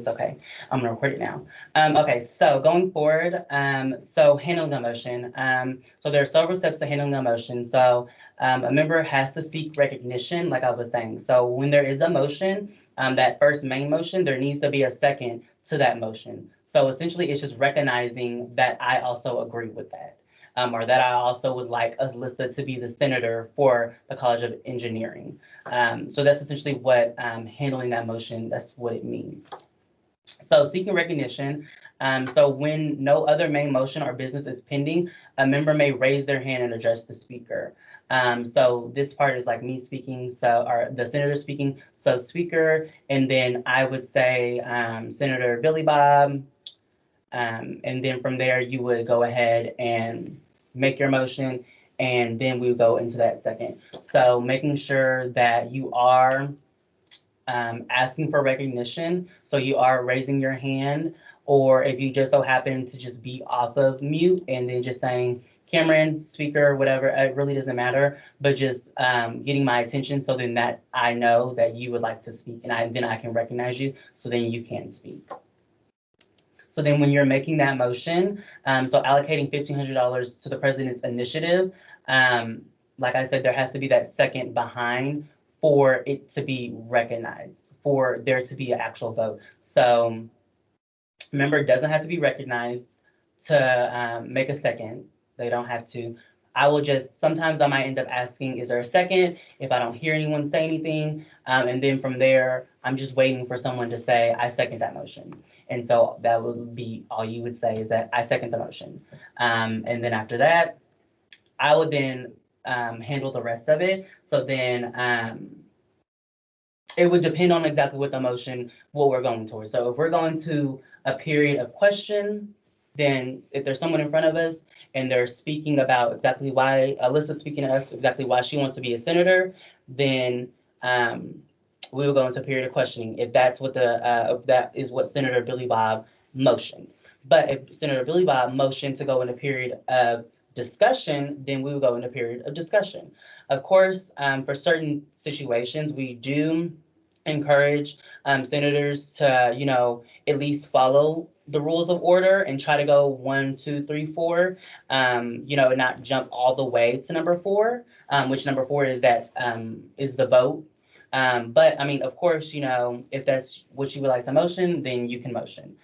It's okay. I'm gonna record it now. Okay, so going forward, so handling a motion. So there are several steps to handling a motion. So a member has to seek recognition, like I was saying. So when there is a motion, that first main motion, there needs to be a second to that motion. So essentially, it's just recognizing that I also agree with that. Or that I also would like Alyssa to be the senator for the College of Engineering. So that's essentially what handling that motion, that's what it means. So seeking recognition. So when no other main motion or business is pending, a member may raise their hand and address the speaker. So this part is like me speaking, so or the senator speaking. So speaker, and then I would say Senator Billy Bob, and then from there you would go ahead and make your motion, and then we would go into that second. So making sure that you are asking for recognition. So you are raising your hand, or if you just so happen to just be off of mute and then just saying, Cameron, speaker, whatever, it really doesn't matter, but just getting my attention so then that I know that you would like to speak, and then I can recognize you, so then you can speak. So then when you're making that motion, so allocating $1,500 to the president's initiative, like I said, there has to be that second behind for it to be recognized, for there to be an actual vote. So member doesn't have to be recognized to make a second. They don't have to. I will just, sometimes I might end up asking, is there a second? If I don't hear anyone say anything, and then from there, I'm just waiting for someone to say, I second that motion. And so that would be all you would say, is that I second the motion. And then after that, I would then handle the rest of it. So then it would depend on exactly what the motion, what we're going towards. So if we're going to a period of question, then if there's someone in front of us and they're speaking about exactly why, Alyssa's speaking to us, exactly why she wants to be a senator, then we will go into a period of questioning if that's what if that is what Senator Billy Bob motioned. But if Senator Billy Bob motioned to go in a period of discussion, then we will go in a period of discussion. Of course, for certain situations, we do encourage senators to, at least follow the rules of order and try to go 1, 2, 3, 4, not jump all the way to number 4, which number 4 is that is the vote. But I mean, of course, if that's what you would like to motion, then you can motion.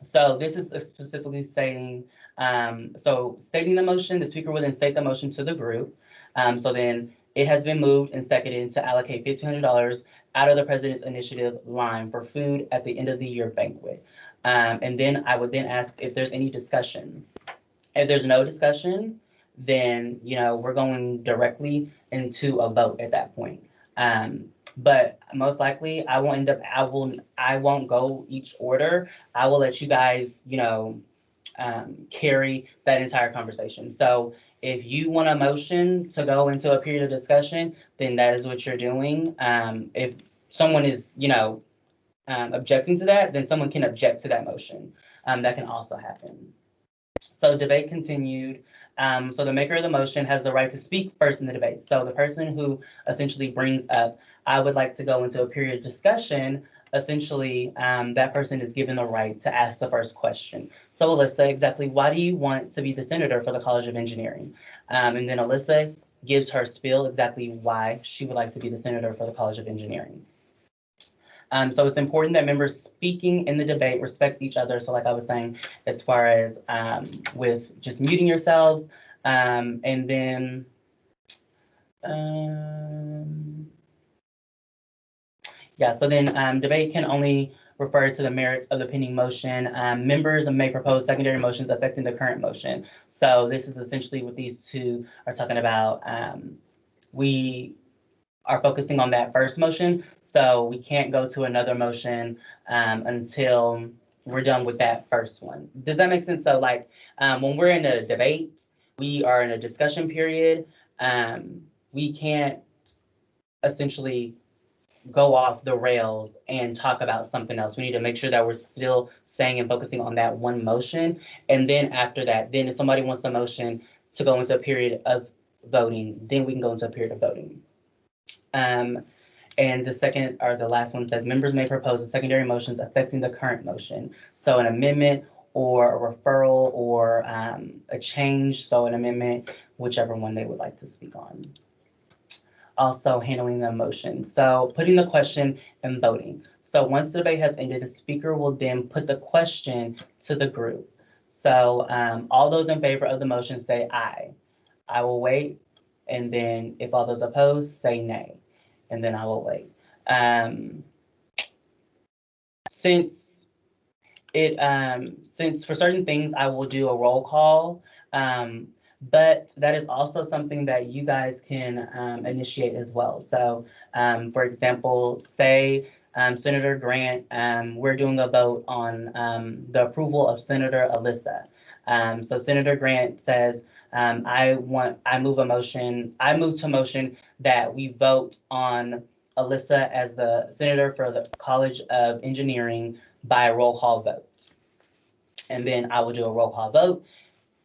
So this is specifically stating, stating the motion, the speaker will then state the motion to the group. So then it has been moved and seconded to allocate $1,500 out of the president's initiative line for food at the end of the year banquet. And then I would then ask if there's any discussion. If there's no discussion, then, we're going directly into a vote at that point. But most likely I won't go each order. I will let you guys, carry that entire conversation. So if you want a motion to go into a period of discussion, then that is what you're doing. If someone is, objecting to that, then someone can object to that motion. That can also happen. So debate continued. So the maker of the motion has the right to speak first in the debate. So the person who essentially brings up, I would like to go into a period of discussion, essentially that person is given the right to ask the first question. So Alyssa, exactly why do you want to be the senator for the College of Engineering? And then Alyssa gives her spiel exactly why she would like to be the senator for the College of Engineering. So it's important that members speaking in the debate respect each other. So like I was saying, as far as with just muting yourselves, and then so then debate can only refer to the merits of the pending motion. Members may propose secondary motions affecting the current motion. So this is essentially what these two are talking about. We are focusing on that first motion, so we can't go to another motion until we're done with that first one. Does that make sense? So like when we're in a debate, we are in a discussion period. We can't essentially go off the rails and talk about something else. We need to make sure that we're still staying and focusing on that one motion. And then after that, then if somebody wants the motion to go into a period of voting, then we can go into a period of voting. And And the second, or the last one says, members may propose secondary motions affecting the current motion. So an amendment or a referral or a change, so an amendment, whichever one they would like to speak on. Also handling the motion. So putting the question and voting. So once the debate has ended, the speaker will then put the question to the group. So all those in favor of the motion say aye. I will wait. And then if all those opposed, say nay. And then I will wait. Since for certain things I will do a roll call, but that is also something that you guys can initiate as well. So, for example, say Senator Grant, we're doing a vote on the approval of Senator Alyssa. So Senator Grant says, I move to motion that we vote on Alyssa as the senator for the College of Engineering by a roll call vote. And then I will do a roll call vote,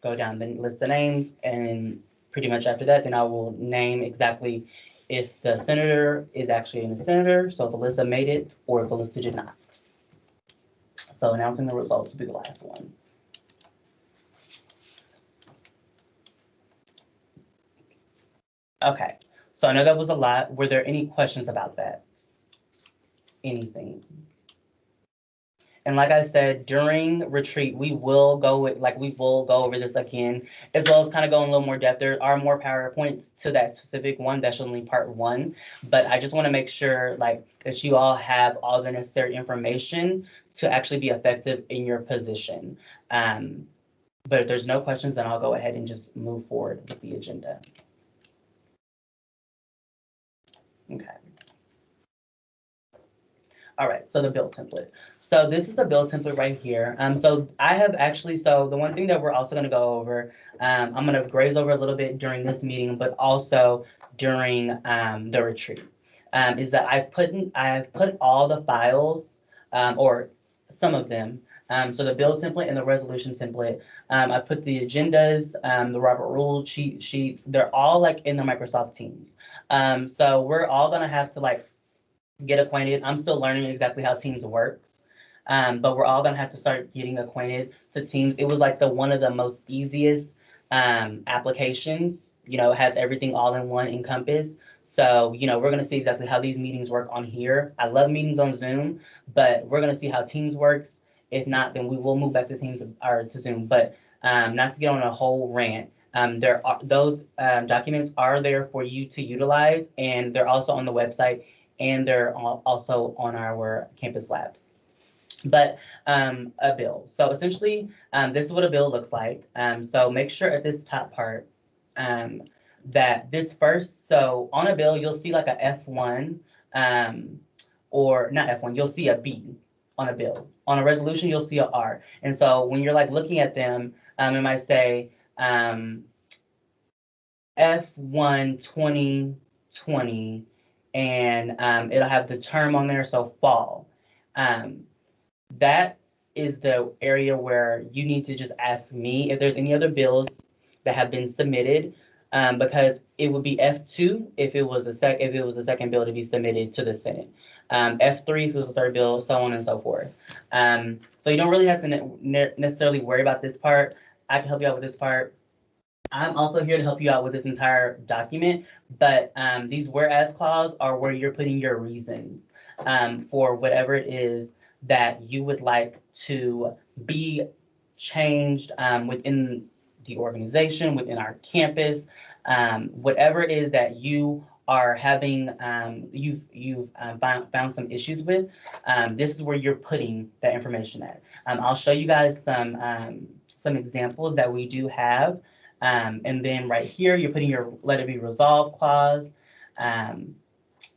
go down the list of names, and pretty much after that, then I will name exactly if the senator is actually a senator, so if Alyssa made it, or if Alyssa did not. So announcing the results will be the last one. Okay, so I know that was a lot. Were there any questions about that? Anything? And like I said, during retreat, we will go over this again, as well as kind of go in a little more depth. There are more PowerPoints to that specific one. That's only part one. But I just want to make sure that you all have all the necessary information to actually be effective in your position. But if there's no questions, then I'll go ahead and just move forward with the agenda. Okay. All right, so the bill template. So this is the bill template right here. So the one thing that we're also gonna go over, I'm gonna graze over a little bit during this meeting, but also during the retreat, is that I've put all the files, or some of them, so the bill template and the resolution template, I put the agendas, the Robert Rule cheat sheets, they're all in the Microsoft Teams. So we're all gonna have to get acquainted. I'm still learning exactly how Teams works, but we're all gonna have to start getting acquainted to Teams. It was one of the most easiest applications. It has everything all in one encompass. So we're gonna see exactly how these meetings work on here. I love meetings on Zoom, but we're gonna see how Teams works. If not, then we will move back to Teams or to Zoom. But not to get on a whole rant. Those documents are there for you to utilize, and they're also on the website, and they're also on our campus labs. But a bill. So essentially, this is what a bill looks like. So make sure at this top part that this first, so on a bill, you'll see a F1, or not F1, you'll see a B on a bill. On a resolution, you'll see a R. And so when you're looking at them, it might say F1 2020, and it'll have the term on there, so fall. That is the area where you need to just ask me if there's any other bills that have been submitted, because it would be F2 if it was a second bill to be submitted to the Senate. F3 if it was a third bill, so on and so forth. So you don't really have to necessarily worry about this part. I can help you out with this part. I'm also here to help you out with this entire document, but these whereas clause are where you're putting your reasons for whatever it is that you would like to be changed within the organization, within our campus, whatever it is that you are having, you've found some issues with, this is where you're putting that information at. I'll show you guys some examples that we do have. And then right here, you're putting your let it be resolved clause.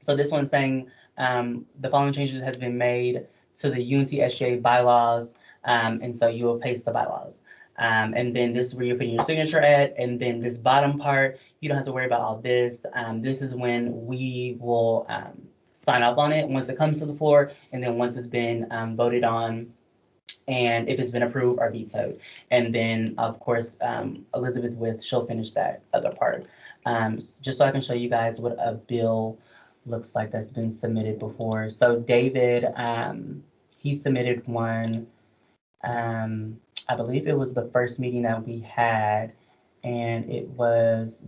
So this one's saying the following changes has been made to the UNT SGA bylaws, and so you will paste the bylaws. And then this is where you're putting your signature at, and then this bottom part, you don't have to worry about all this. This is when we will sign up on it once it comes to the floor, and then once it's been voted on, and if it's been approved or vetoed. And then, of course, Elizabeth she'll finish that other part. Just so I can show you guys what a bill looks like that's been submitted before. So David, he submitted one. I believe it was the first meeting that we had, and it was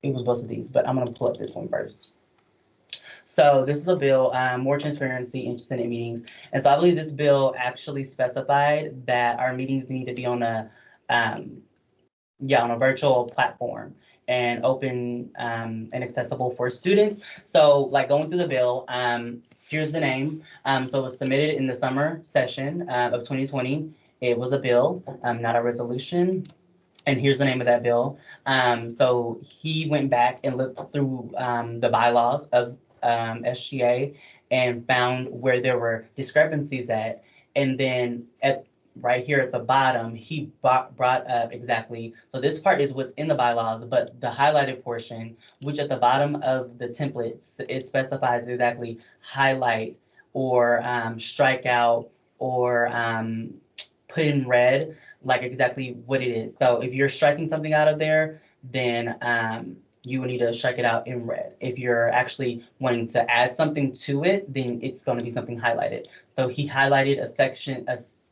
both of these, but I'm gonna pull up this one first. So this is a bill, more transparency in Senate meetings. And so I believe this bill actually specified that our meetings need to be on on a virtual platform and open and accessible for students. So like going through the bill, here's the name. So it was submitted in the summer session of 2020. It was a bill, not a resolution. And here's the name of that bill. So he went back and looked through the bylaws of SGA and found where there were discrepancies at. And then right here at the bottom, he brought up exactly, so this part is what's in the bylaws, but the highlighted portion, which at the bottom of the template, it specifies exactly highlight or strike out or put in red, like exactly what it is. So if you're striking something out of there, then you will need to strike it out in red. If you're actually wanting to add something to it, then it's going to be something highlighted. So he highlighted a section,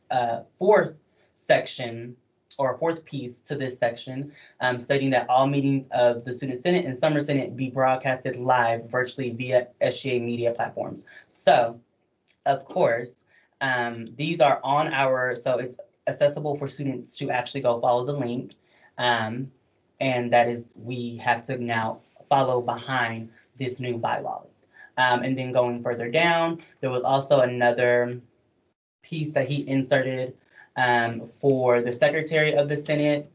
a fourth section or a fourth piece to this section, stating that all meetings of the Student Senate and Summer Senate be broadcasted live virtually via SGA media platforms. So, of course, these are on so it's accessible for students to actually go follow the link. And that is, we have to now follow behind this new bylaws. And then going further down, there was also another piece that he inserted for the Secretary of the Senate.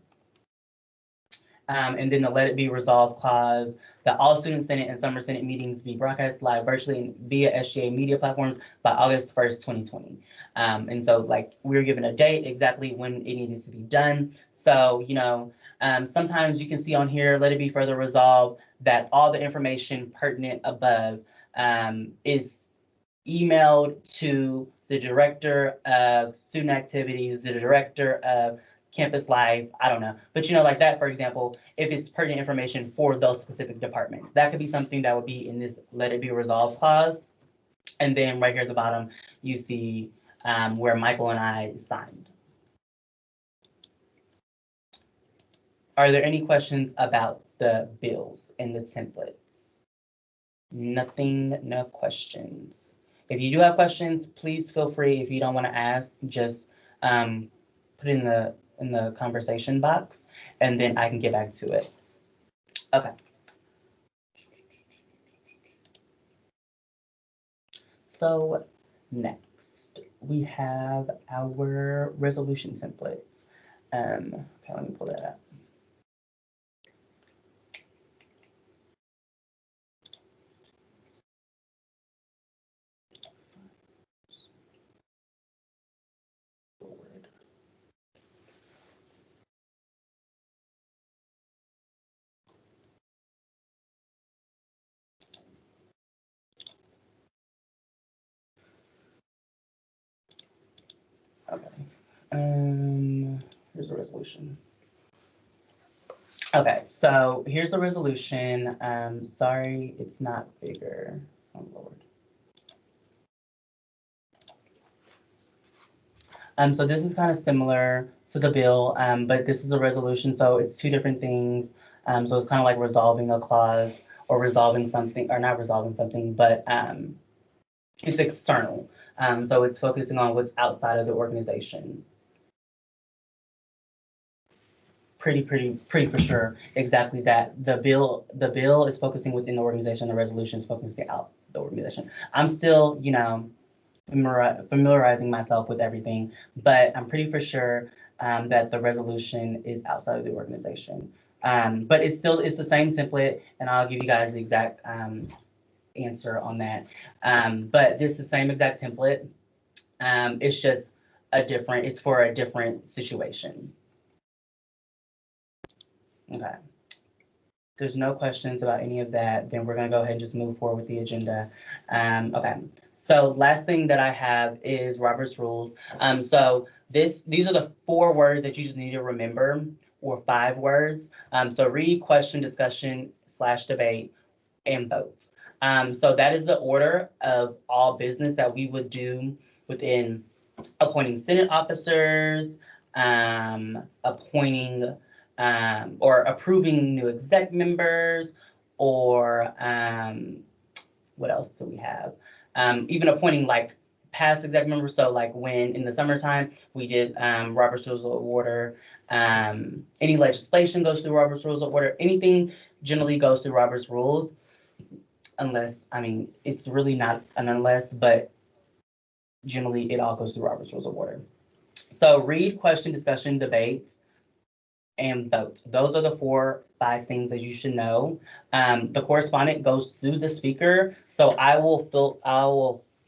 And then the Let It Be Resolved clause, that all Student Senate and Summer Senate meetings be broadcast live virtually via SGA media platforms by August 1st, 2020. And so like we were given a date exactly when it needed to be done. So, sometimes you can see on here, let it be further resolved that all the information pertinent above is emailed to the Director of Student Activities, the Director of Campus Life, I don't know. But like that, for example, if it's pertinent information for those specific departments, that could be something that would be in this Let It Be Resolved clause. And then right here at the bottom, you see where Michael and I signed. Are there any questions about the bills and the templates? Nothing, no questions. If you do have questions, please feel free. If you don't want to ask, just put in the conversation box, and then I can get back to it. Okay. So next, we have our resolution templates. Okay, let me pull that up. Okay. Here's the resolution. Okay, so here's the resolution. Sorry, it's not bigger. Oh, Lord. So this is kind of similar to the bill, but this is a resolution, so it's two different things. So it's kind of like resolving a clause or resolving something, or not resolving something, but it's external. So it's focusing on what's outside of the organization. Pretty for sure. Exactly that. The bill is focusing within the organization. The resolution is focusing out the organization. I'm still, familiarizing myself with everything, but I'm pretty for sure that the resolution is outside of the organization. But it's the same template, and I'll give you guys the exact answer on that. But this is the same exact template. It's just it's for a different situation. Okay. There's no questions about any of that, then we're gonna go ahead and just move forward with the agenda. Okay, so last thing that I have is Robert's rules. So these are the 4 words that you just need to remember, or 5 words. So read, question, discussion / debate, and vote. So that is the order of all business that we would do within appointing Senate officers, appointing or approving new exec members, or what else do we have? Even appointing like past exec members. So like when in the summertime we did Robert's Rules of Order, any legislation goes through Robert's Rules of Order. Anything generally goes through Robert's Rules, unless, I mean, it's really not an unless, but generally it all goes through Robert's Rules of Order. So read, question, discussion, debate, and vote. Those are the 5 things that you should know. The correspondent goes through the speaker, so I will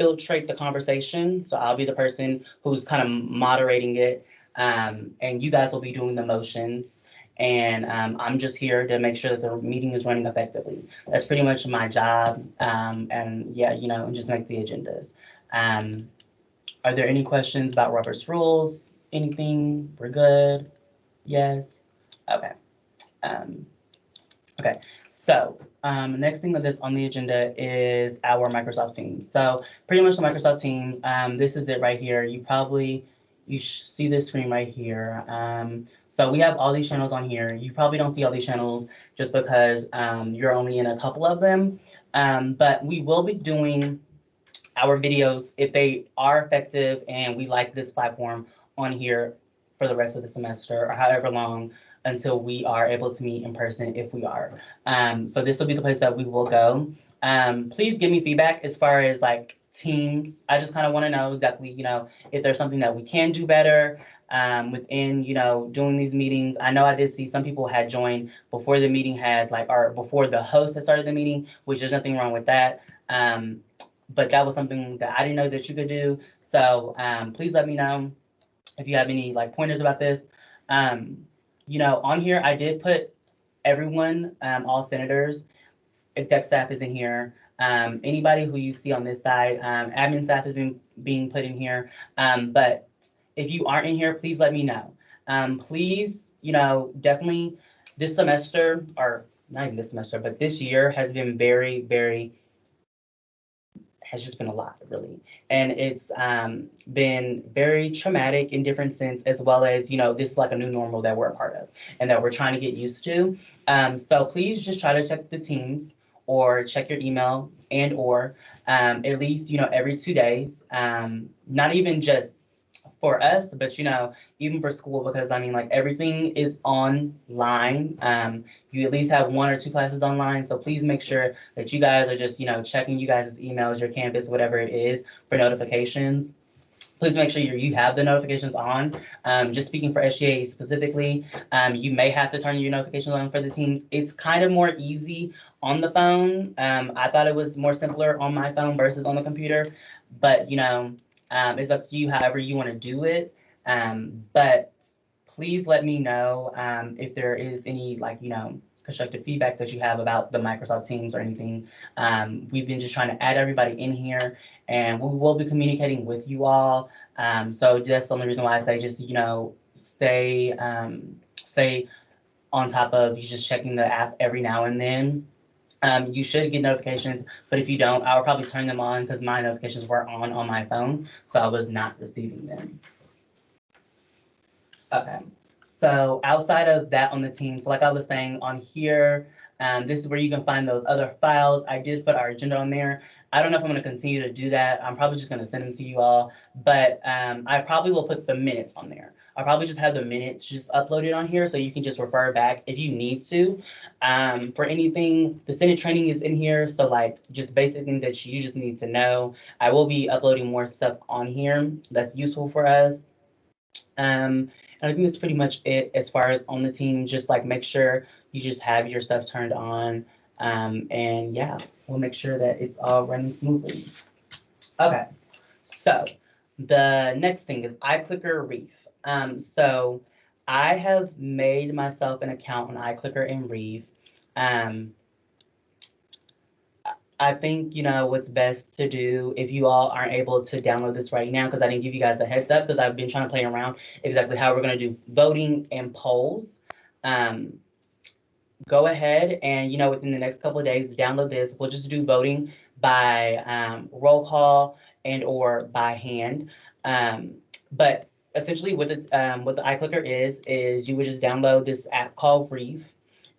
filtrate the conversation. So I'll be the person who's kind of moderating it, and you guys will be doing the motions. And I'm just here to make sure that the meeting is running effectively. That's pretty much my job. And yeah, and just make the agendas. Are there any questions about Robert's Rules? Anything? We're good? Yes? Okay. Okay. So next thing that's on the agenda is our Microsoft Teams. So pretty much the Microsoft Teams, this is it right here. You see this screen right here. So we have all these channels on here. You probably don't see all these channels just because you're only in a couple of them. But we will be doing our videos, if they are effective and we like this platform, on here for the rest of the semester or however long until we are able to meet in person if we are. So this will be the place that we will go. Please give me feedback as far as like teams. I just kind of want to know exactly, if there's something that we can do better within, doing these meetings. I know I did see some people had joined before the meeting or before the host had started the meeting, which there's nothing wrong with that. But that was something that I didn't know that you could do. So please let me know if you have any like pointers about this. On here, I did put everyone, all senators, exec staff is in here. Anybody who you see on this side, admin staff has been being put in here. But if you aren't in here, please let me know. Please, definitely this semester, or not even this semester, but this year has been has just been a lot, really. And it's been very traumatic in different sense, as well as, this is like a new normal that we're a part of and that we're trying to get used to. So please just try to check the teams or check your email or at least, every 2 days. Not even just for us, but even for school, because I mean, like everything is online. You at least have 1 or 2 classes online, so please make sure that you guys are just checking you guys' emails, your campus, whatever it is, for notifications. Please make sure you have the notifications on. Just speaking for SGA specifically, you may have to turn your notifications on for the teams. It's kind of more easy on the phone. I thought it was more simpler on my phone versus on the computer, but it's up to you however you want to do it. But please let me know if there is any constructive feedback that you have about the Microsoft Teams or anything. We've been just trying to add everybody in here, and we will be communicating with you all. So that's the only reason why I say just stay on top of you just checking the app every now and then. You should get notifications, but if you don't, I'll probably turn them on because my notifications were on my phone, so I was not receiving them. Okay, so outside of that on the team, so like I was saying on here, this is where you can find those other files. I did put our agenda on there. I don't know if I'm going to continue to do that. I'm probably just going to send them to you all, but I probably will put the minutes on there. I'll probably just have the minutes just uploaded on here so you can just refer back if you need to. For anything, the Senate training is in here, so like just basic things that you just need to know. I will be uploading more stuff on here that's useful for us. And I think that's pretty much it as far as on the team. Just like make sure you just have your stuff turned on. And yeah, we'll make sure that it's all running smoothly. Okay, so the next thing is iClicker Reef. So I have made myself an account on iClicker and Reef. I think, what's best to do if you all aren't able to download this right now, because I didn't give you guys a heads up because I've been trying to play around exactly how we're going to do voting and polls. go ahead and, within the next couple of days, download this. We'll just do voting by roll call and or by hand. But essentially what the iClicker is you would just download this app called Reef,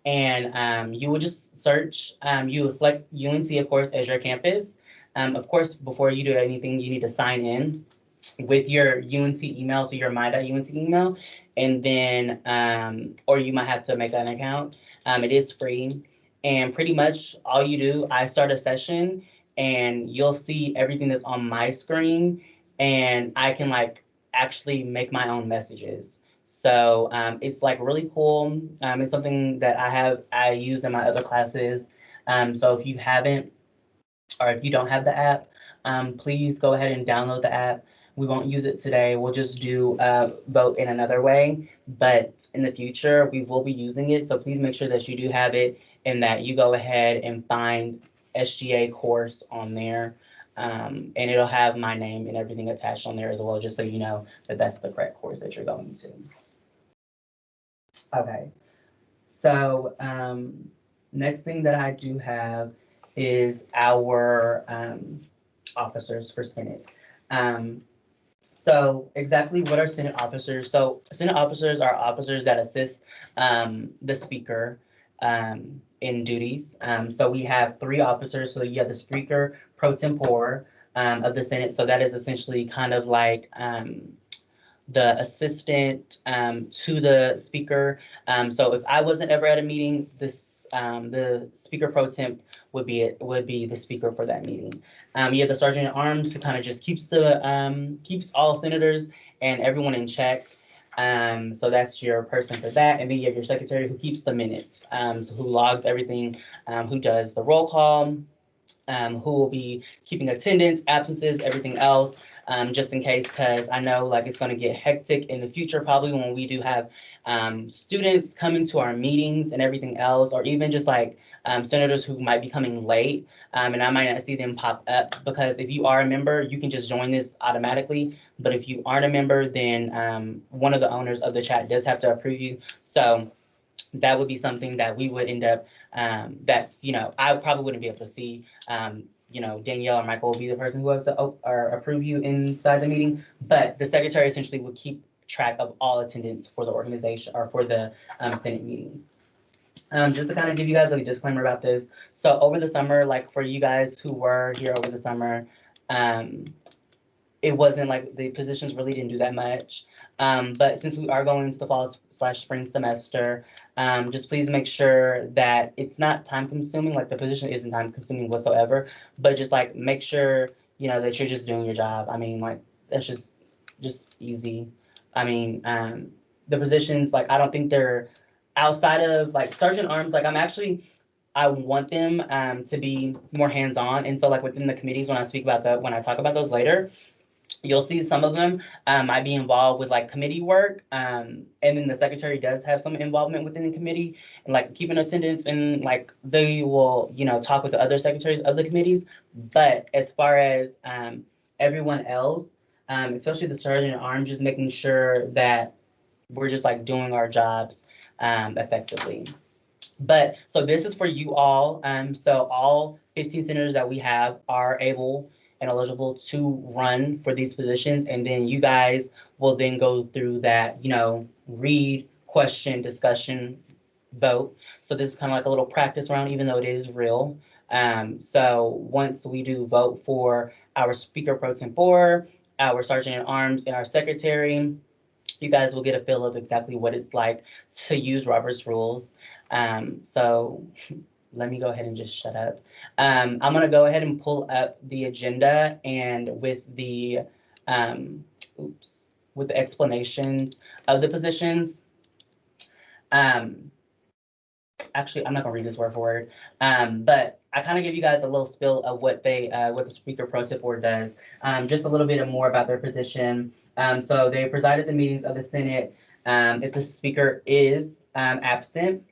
and you would just search, you would select UNC, of course, as your campus. Of course, before you do anything, you need to sign in with your UNC email, so your my.unc email, and then, or you might have to make an account. It is free, and pretty much all you do, I start a session, and you'll see everything that's on my screen, and I can like actually make my own messages. So it's like really cool. It's something that I use in my other classes. So if you haven't, or if you don't have the app, please go ahead and download the app. We won't use it today. We'll just do vote in another way. But in the future, we will be using it. So please make sure that you do have it and that you go ahead and find SGA course on there. And it'll have my name and everything attached on there as well, just so you know that that's the correct course that you're going to. Okay. So next thing that I do have is our officers for Senate. So exactly what are Senate officers? So Senate officers are officers that assist the Speaker in duties. So we have three officers. So you have the Speaker pro tempore of the Senate. So that is essentially kind of like the assistant to the speaker. So if I wasn't ever at a meeting, the speaker pro temp would be the speaker for that meeting. You have the sergeant at arms who kind of just keeps all senators and everyone in check. So that's your person for that. And then you have your secretary who keeps the minutes, so who logs everything, who does the roll call, who will be keeping attendance, absences, everything else, just in case, because I know like it's going to get hectic in the future, probably when we do have students coming to our meetings and everything else, or even just like senators who might be coming late, and I might not see them pop up, because if you are a member, you can just join this automatically. But if you aren't a member, then one of the owners of the chat does have to approve you. So that would be something that we would end up, I probably wouldn't be able to see. Danielle or Michael will be the person who has to or approve you inside the meeting, but the secretary essentially would keep track of all attendance for the organization or for the Senate meetings. Just to kind of give you guys a disclaimer about this. So over the summer, like for you guys who were here over the summer, it wasn't like the positions really didn't do that much. But since we are going into the fall/spring semester, just please make sure that it's not time consuming, like the position isn't time consuming whatsoever, but just like make sure, that you're just doing your job. I mean, like that's just easy. I mean, the positions, like I don't think they're outside of like sergeant arms, like I want them to be more hands-on. And so like within the committees, when I talk about those later, you'll see some of them might be involved with like committee work, and then the secretary does have some involvement within the committee and like keeping attendance, and like they will talk with the other secretaries of the committees. But as far as everyone else, especially the sergeant at arms, just making sure that we're just like doing our jobs effectively. But so this is for you all. So all 15 senators that we have are able and eligible to run for these positions. And then you guys will then go through that, read, question, discussion, vote. So this is kind of like a little practice round, even though it is real. So once we do vote for our speaker pro tempore, our sergeant at arms, and our secretary, you guys will get a feel of exactly what it's like to use Robert's rules. So let me go ahead and just shut up. I'm going to go ahead and pull up the agenda, and with the with the explanations of the positions. Actually, I'm not going to read this word for word, but I kind of give you guys a little spill of what the speaker pro tempore does. Just a little bit more about their position. So they preside at the meetings of the Senate if the speaker is absent,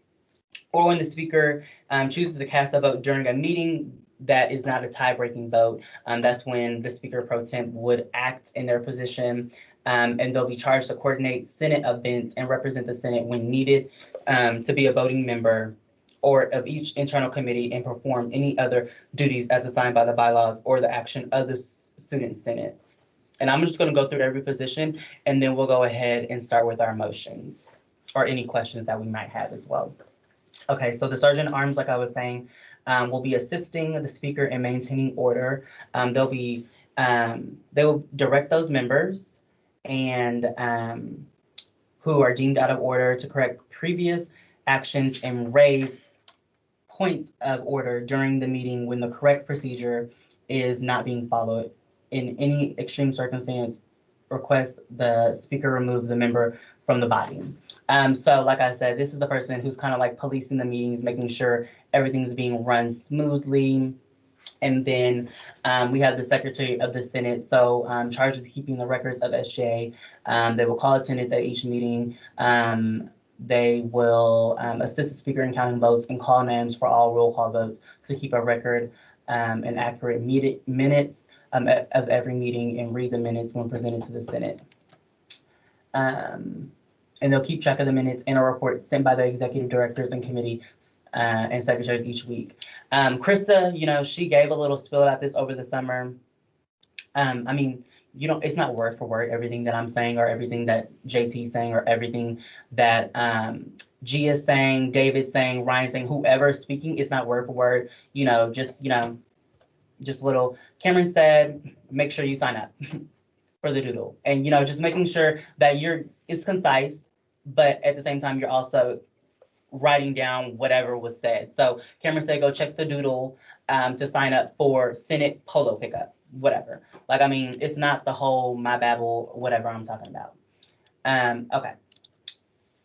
or when the speaker chooses to cast a vote during a meeting that is not a tie-breaking vote. That's when the speaker pro temp would act in their position, and they'll be charged to coordinate Senate events and represent the Senate when needed, to be a voting member or of each internal committee and perform any other duties as assigned by the bylaws or the action of the student senate. And I'm just gonna go through every position and then we'll go ahead and start with our motions or any questions that we might have as well. Okay, so the sergeant at arms, like I was saying, will be assisting the speaker in maintaining order. They will direct those members and who are deemed out of order to correct previous actions and raise points of order during the meeting when the correct procedure is not being followed. In any extreme circumstance, request the speaker remove the member from the body. So like I said, this is the person who's kind of like policing the meetings, making sure everything's being run smoothly. And then we have the Secretary of the Senate, so charged with keeping the records of SGA. They will call attendance at each meeting. They will assist the speaker in counting votes and call names for all roll call votes to keep a record and accurate minutes of every meeting and read the minutes when presented to the Senate. And they'll keep track of the minutes in a report sent by the executive directors and committee and secretaries each week. Krista, you know, she gave a little spill about this over the summer. I mean, you know, it's not word for word everything that I'm saying or everything that JT's saying or everything that Gia's saying, David's saying, Ryan's saying, whoever's speaking, it's not word for word. You know, just little. Cameron said, make sure you sign up for the doodle, and you know, just making sure that it's concise, but at the same time, you're also writing down whatever was said. So Cameron said, go check the doodle to sign up for Senate polo pickup, whatever. Like, I mean, it's not the whole my babble, whatever I'm talking about. Okay.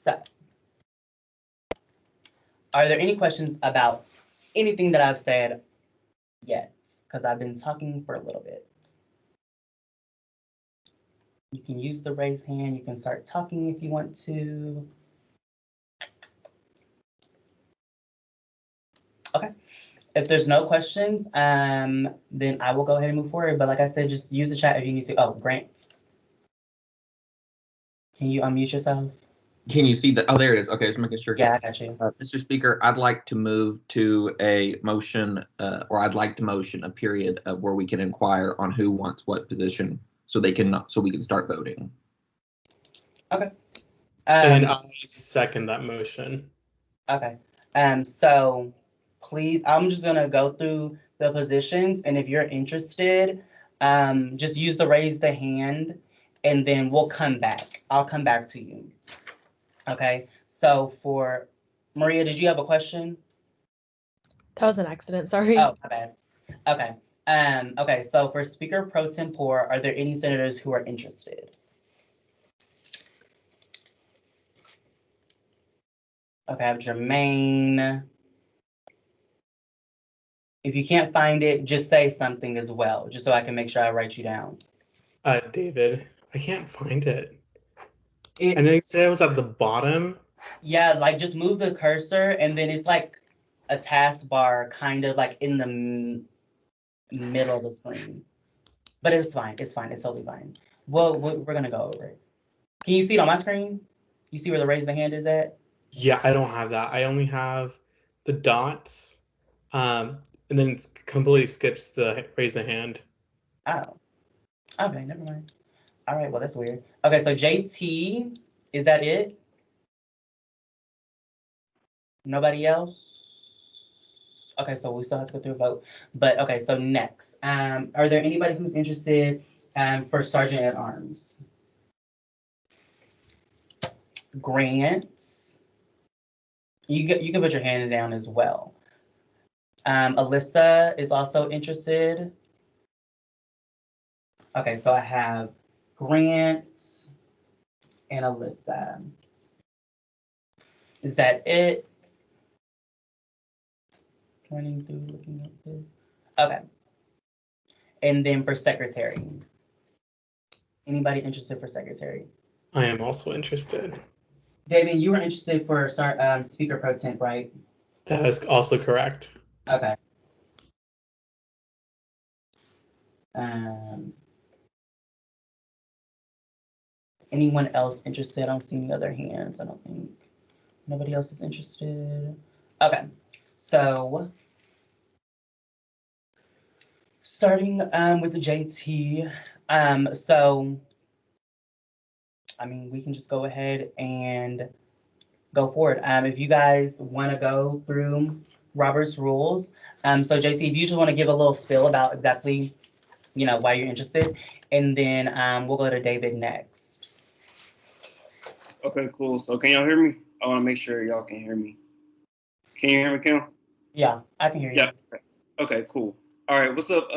So, are there any questions about anything that I've said yet? Because I've been talking for a little bit. You can use the raise hand. You can start talking if you want to. Okay. If there's no questions, then I will go ahead and move forward. But like I said, just use the chat if you need to. Oh, Grant. Can you unmute yourself? Can you see that? Oh, there it is. Okay, just making sure. Yeah, I got you. Mr. Speaker, I'd like to move to a motion, or I'd like to motion a period of where we can inquire on who wants what position, so we can start voting. Okay. And I second that motion. Okay. So please, I'm just gonna go through the positions, and if you're interested, just use the raise the hand, and then we'll come back. I'll come back to you. Okay. So for Maria, did you have a question? That was an accident, sorry. Oh, my bad. Okay. Okay, so for Speaker Pro Tempore, are there any senators who are interested? Okay, I have Jermaine. If you can't find it, just say something as well, just so I can make sure I write you down. David, I can't find it. I know you said it was at the bottom. Yeah, like just move the cursor and then it's like a taskbar kind of like in the middle of the screen. But it's fine, it's fine, it's totally fine. Well, we're gonna go over it. Can you see it on my screen? You see where the raise the hand is at? Yeah, I don't have that. I only have the dots, and then it completely skips the raise the hand. Oh, okay, never mind. All right, well, that's weird. Okay, so JT, is that it? Nobody else? Okay, so we still have to go through a vote. But okay, so next, are there anybody who's interested for Sergeant at Arms? Grant, you can put your hand down as well. Alyssa is also interested. Okay, so I have Grant and Alyssa. Is that it? Running through, looking at this. Okay. And then for secretary. Anybody interested for secretary? I am also interested. David, you were interested for Speaker Pro Temp, right? That is also correct. Okay. Anyone else interested? I don't see any other hands. I don't think. Nobody else is interested. Okay. So starting with the JT, so I mean we can just go ahead and go forward. If you guys want to go through Robert's rules, so JT, if you just want to give a little spiel about exactly, why you're interested, and then we'll go to David next. Okay, cool. So can y'all hear me? I want to make sure y'all can hear me. Can you hear me, Kim? Yeah, I can hear you. Yeah. Okay, cool. All right, what's up,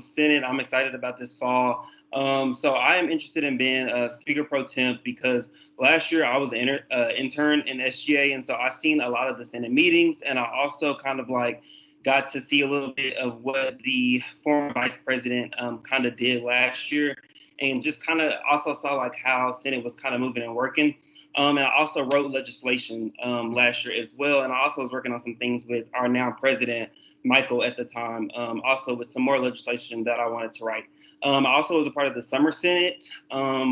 Senate? I'm excited about this fall. So I am interested in being a Speaker Pro Temp because last year I was an intern in SGA, and so I seen a lot of the Senate meetings, and I also kind of like got to see a little bit of what the former Vice President kind of did last year, and just kind of also saw like how Senate was kind of moving and working. And I also wrote legislation last year as well, and I also was working on some things with our now president, Michael, at the time, also with some more legislation that I wanted to write. I also was a part of the Summer Senate,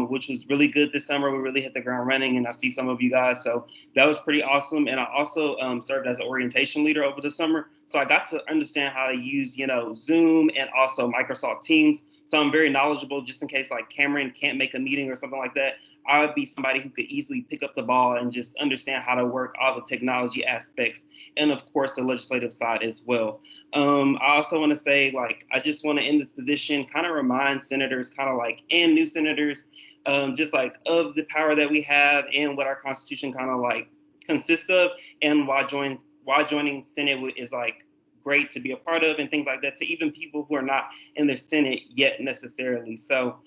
which was really good this summer. We really hit the ground running, and I see some of you guys, so that was pretty awesome. And I also served as an orientation leader over the summer, so I got to understand how to use, Zoom and also Microsoft Teams. So I'm very knowledgeable, just in case like Cameron can't make a meeting or something like that. I would be somebody who could easily pick up the ball and just understand how to work all the technology aspects, and of course the legislative side as well. I also want to say, like, I just want to in this position kind of remind senators, kind of like, and new senators, just like of the power that we have and what our Constitution kind of like consists of, and why joining Senate is like great to be a part of, and things like that, to even people who are not in the Senate yet necessarily. So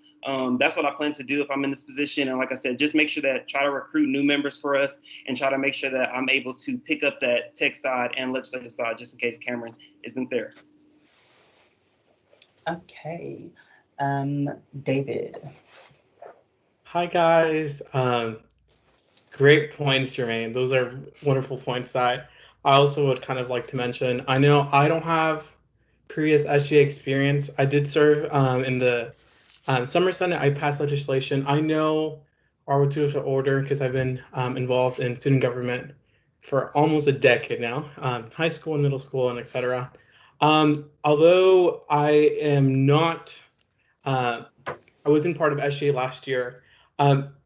that's what I plan to do if I'm in this position. And like I said, just make sure that try to recruit new members for us, and try to make sure that I'm able to pick up that tech side and legislative side, just in case Cameron isn't there. Okay, David. Hi guys. Great points, Jermaine. Those are wonderful points that I also would kind of like to mention. I know I don't have previous SGA experience. I did serve in the Summer Senate. I passed legislation. I know our Robert's Order because I've been involved in student government for almost a decade now, high school and middle school and etc. Although I am not, I wasn't part of SGA last year.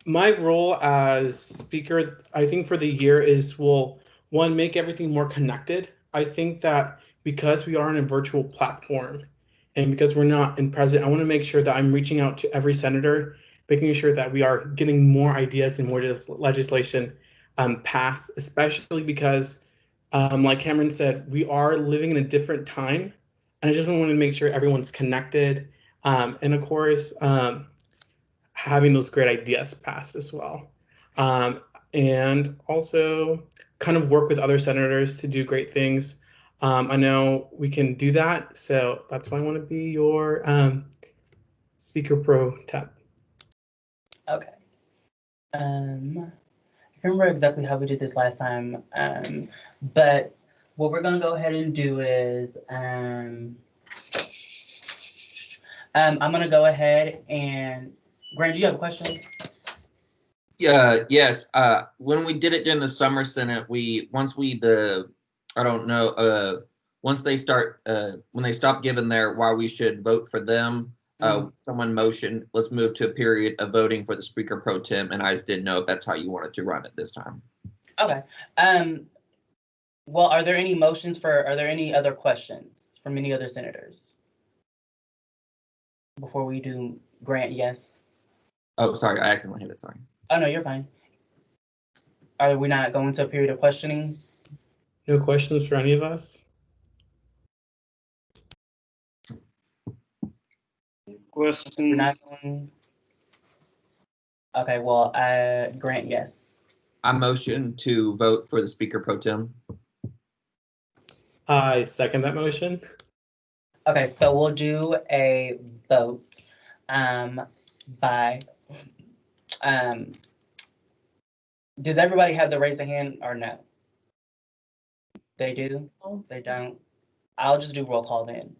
My role as speaker, I think for the year is one, make everything more connected. I think that because we are on a virtual platform and because we're not in president, I want to make sure that I'm reaching out to every senator, making sure that we are getting more ideas and more legislation passed, especially because, like Cameron said, we are living in a different time. And I just want to make sure everyone's connected. And of course, having those great ideas passed as well. And also kind of work with other senators to do great things. I know we can do that, so that's why I want to be your Speaker Pro Temp. Okay. I can't remember exactly how we did this last time, but what we're gonna go ahead and do is I'm gonna go ahead and Grant, do you have a question? Yes. When we did it during the Summer Senate, once they start, when they stop giving their why we should vote for them, someone motioned, let's move to a period of voting for the Speaker Pro Tem, and I just didn't know if that's how you wanted to run it this time. Okay. Well, are there any other questions from any other senators? Before we do Grant, yes. Oh, sorry, I accidentally hit it, sorry. Oh, no, you're fine. Are we not going to a period of questioning? No questions for any of us? Questions? We're not going... Okay, well, Grant, yes. I motion to vote for the Speaker Pro Tem. I second that motion. Okay, so we'll do a vote by does everybody have to raise their hand or no? They do? They don't? I'll just do roll call then.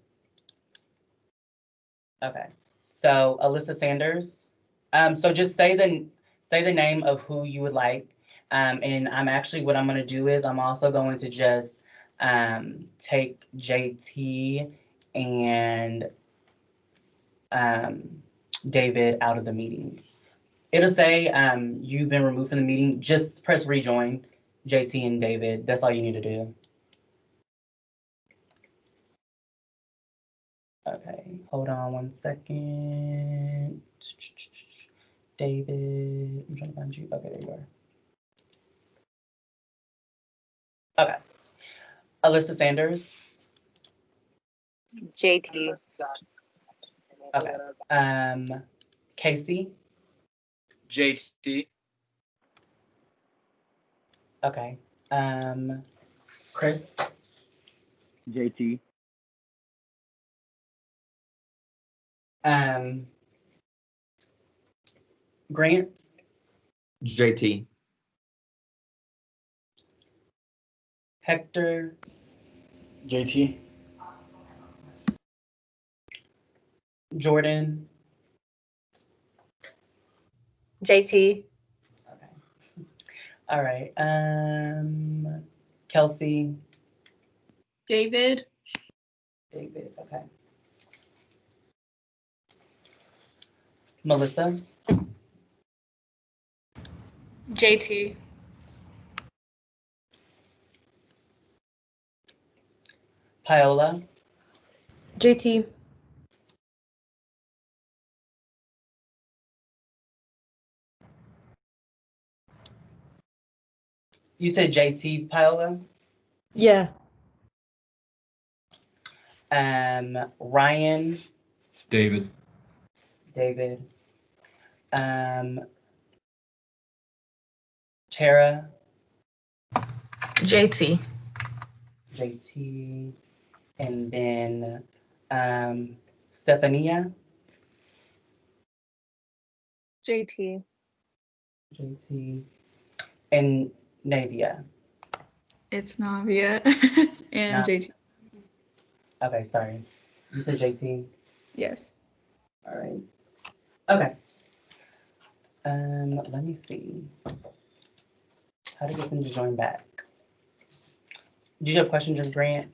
Okay, so Alyssa Sanders. So just say the name of who you would like. And what I'm gonna do is I'm also going to just take JT and David out of the meeting. It'll say you've been removed from the meeting. Just press rejoin, JT and David. That's all you need to do. Okay, hold on one second. David, I'm trying to find you. Okay, there you are. Okay. Alyssa Sanders. JT. Okay. Casey. JT. Okay. Chris. JT. Grant. JT. Hector. JT. Jordan. JT. Okay. All right. Kelsey. David. David. Okay. Melissa. JT. Paola. JT. You said JT, Paola. Yeah. Ryan. David. David. Tara. JT. JT. And then Stephania. JT. JT. And Navia. It's Navia and Nav- JT. Okay, sorry. You said JT? Yes. All right. Okay. Let me see. How to get them to join back. Did you have questions, Grant?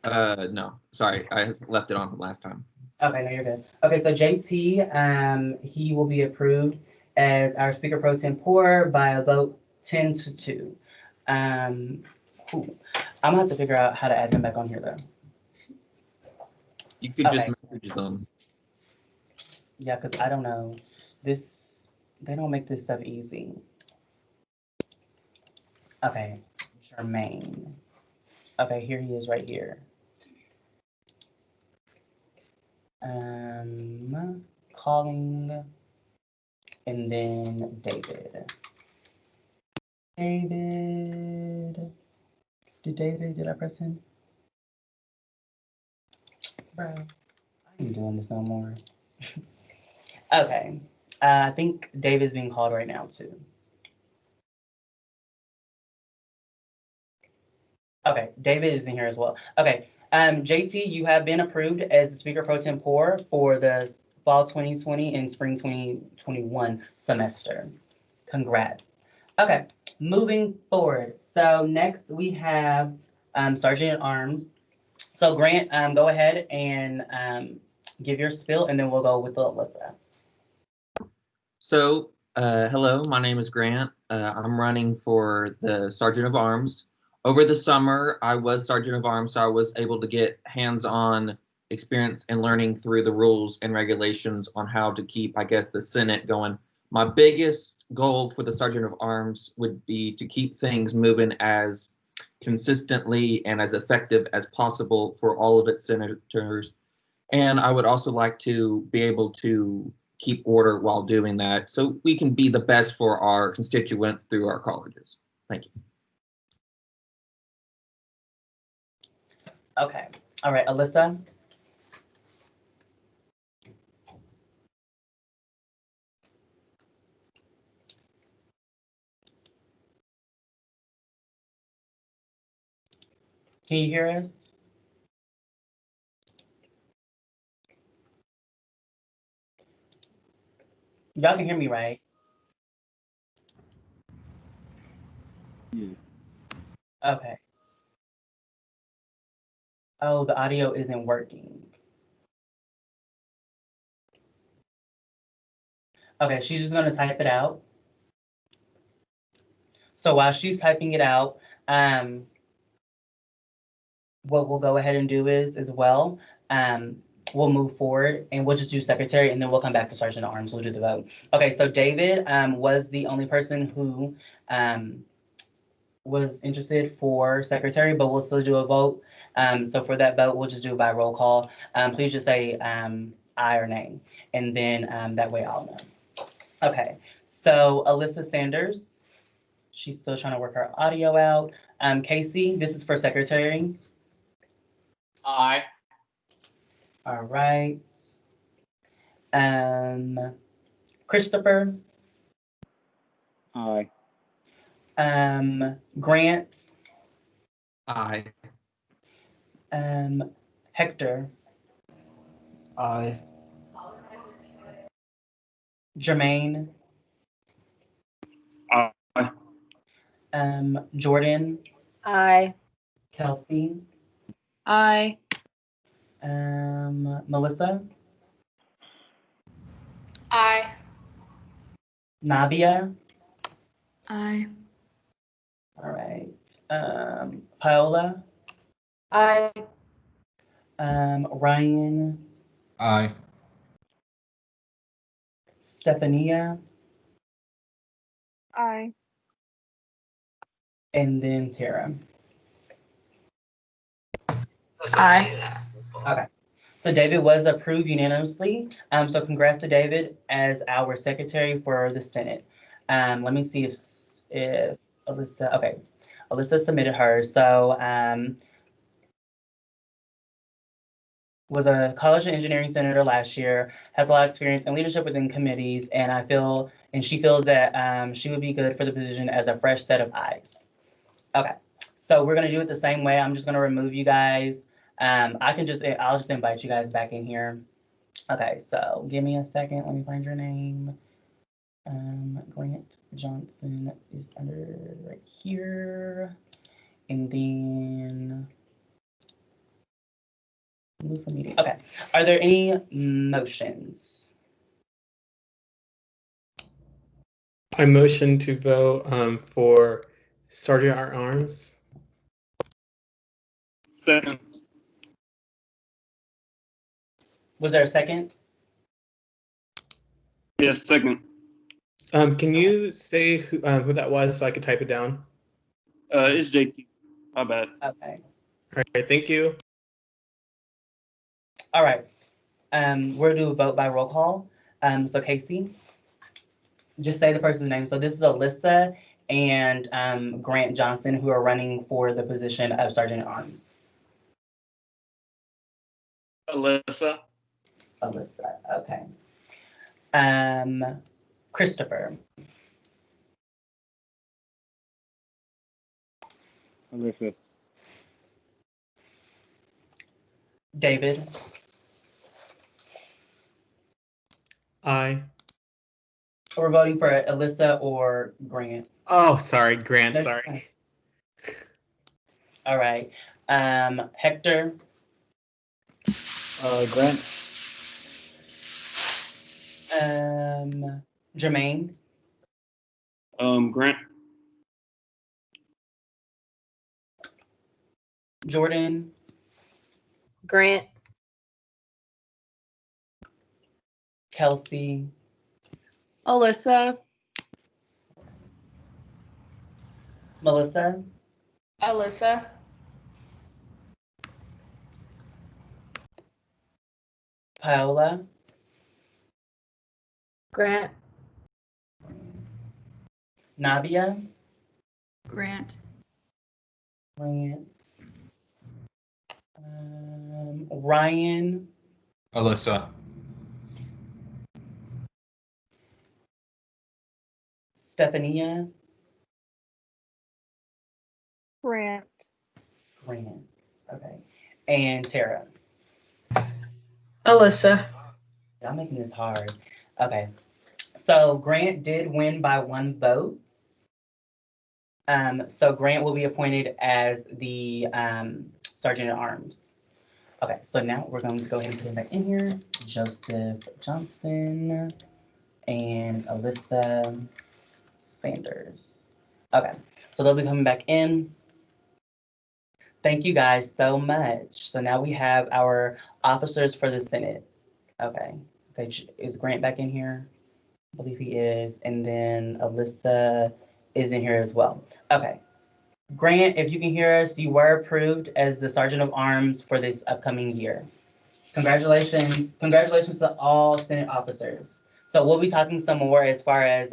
No, sorry, I left it on from last time. Okay, no, you're good. Okay, so JT, he will be approved as our Speaker Pro Tempore by a vote 10-2. Cool. I'm gonna have to figure out how to add him back on here though. You could just Okay. message them. Yeah, because I don't know. They don't make this stuff easy. Okay, Jermaine. Okay, here he is right here. Calling, and then David. Did I press him? Bro, I ain't doing this no more. Okay, I think David's being called right now too. Okay, David is in here as well. Okay, JT, you have been approved as the Speaker Pro Tempore for the Fall 2020 and Spring 2021 semester. Congrats. Okay, moving forward. So next we have Sergeant at Arms. So Grant, go ahead and give your spiel, and then we'll go with Alyssa. So, hello, my name is Grant. I'm running for the Sergeant of Arms. Over the summer, I was Sergeant of Arms, so I was able to get hands-on experience and learning through the rules and regulations on how to keep, I guess, the Senate going. My biggest goal for the Sergeant of Arms would be to keep things moving as consistently and as effective as possible for all of its senators. And I would also like to be able to keep order while doing that so we can be the best for our constituents through our colleges. Thank you. Okay. All right, Alyssa. Can you hear us? Y'all can hear me, right? Yeah. Okay. Oh, the audio isn't working. Okay, she's just gonna type it out. So while she's typing it out, what we'll go ahead and do is as well, we'll move forward and we'll just do secretary and then we'll come back to sergeant at arms. We'll do the vote. Okay, so David was the only person who was interested for secretary, but we'll still do a vote. So for that vote, we'll just do it by roll call. Please just say aye or nay, and then that way I'll know. Okay, so Alyssa Sanders, she's still trying to work her audio out. Casey, this is for secretary. Aye. All right. Christopher, Aye. Grant, Aye. Hector, Aye. Jermaine, Aye. Jordan, Aye. Kelsey, Aye. Melissa, Aye. Navia. Aye. All right. Paola, Aye. Ryan, Aye. Stephania, Aye. and then Tara. Aye. Okay. So David was approved unanimously. So congrats to David as our secretary for the Senate. Let me see if Alyssa, okay, Alyssa submitted hers. So was a college and engineering senator last year, has a lot of experience in leadership within committees, and she feels that she would be good for the position as a fresh set of eyes. Okay, so we're gonna do it the same way. I'm just gonna remove you guys. I'll just invite you guys back in here. Okay, so give me a second. Let me find your name. Grant Johnson is under right here. And then move from meeting. Okay. Are there any motions? I motion to vote for Sergeant at Arms. Second. Was there a second? Yes, second. Can you say who that was so I could type it down? It's JT. My bad. Okay. All right, thank you. All right. We're gonna do a vote by roll call. So Casey, just say the person's name. So this is Alyssa and Grant Johnson who are running for the position of Sergeant at Arms. Alyssa. Alyssa, okay. Christopher, Alyssa. David, Aye. we're voting for Alyssa or Grant. Oh, sorry, Grant. No, Sorry. All right. Hector, Grant. Jermaine, Grant. Jordan, Grant. Kelsey, Alyssa. Melissa, Alyssa. Paola, Grant. Navia, Grant. Grant, Ryan, Alyssa. Stephania, Grant. Grant. Okay. And Tara. Alyssa. I'm making this hard. Okay. So Grant did win by 1 vote. So Grant will be appointed as the Sergeant at Arms. Okay, so now we're going to go ahead and put him back in here. Joseph Johnson and Alyssa Sanders. Okay, so they'll be coming back in. Thank you guys so much. So now we have our officers for the Senate. Okay, is Grant back in here? I believe he is. And then Alyssa is in here as well. Okay. Grant, if you can hear us, you were approved as the Sergeant of Arms for this upcoming year. Congratulations. Congratulations to all Senate officers. So we'll be talking some more as far as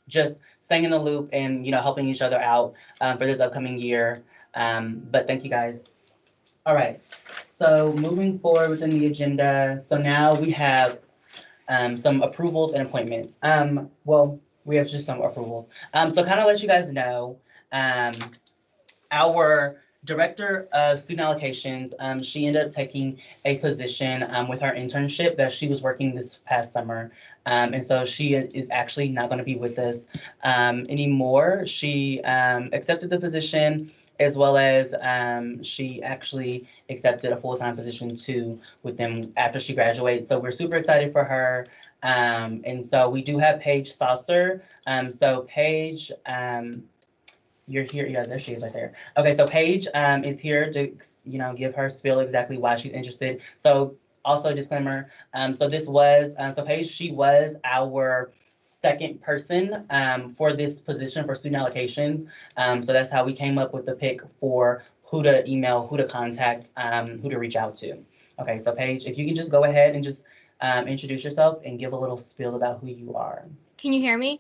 just staying in the loop and, helping each other out for this upcoming year. But thank you guys. All right. So moving forward within the agenda. So now we have some approvals and appointments. Well, we have just some approvals. So kind of let you guys know, our director of student allocations, she ended up taking a position with her internship that she was working this past summer. And so she is actually not going to be with us anymore. She accepted the position, as well as she actually accepted a full-time position too with them after she graduates. So we're super excited for her. And so we do have Paige Saucer. So Paige, you're here. Yeah, there she is right there. Okay, so Paige is here to, give her spiel exactly why she's interested. So also disclaimer, so this was, so Paige, she was our second person for this position for student allocations. So that's how we came up with the pick for who to email, who to contact, who to reach out to. Okay, so Paige, if you can just go ahead and just introduce yourself and give a little spiel about who you are. Can you hear me?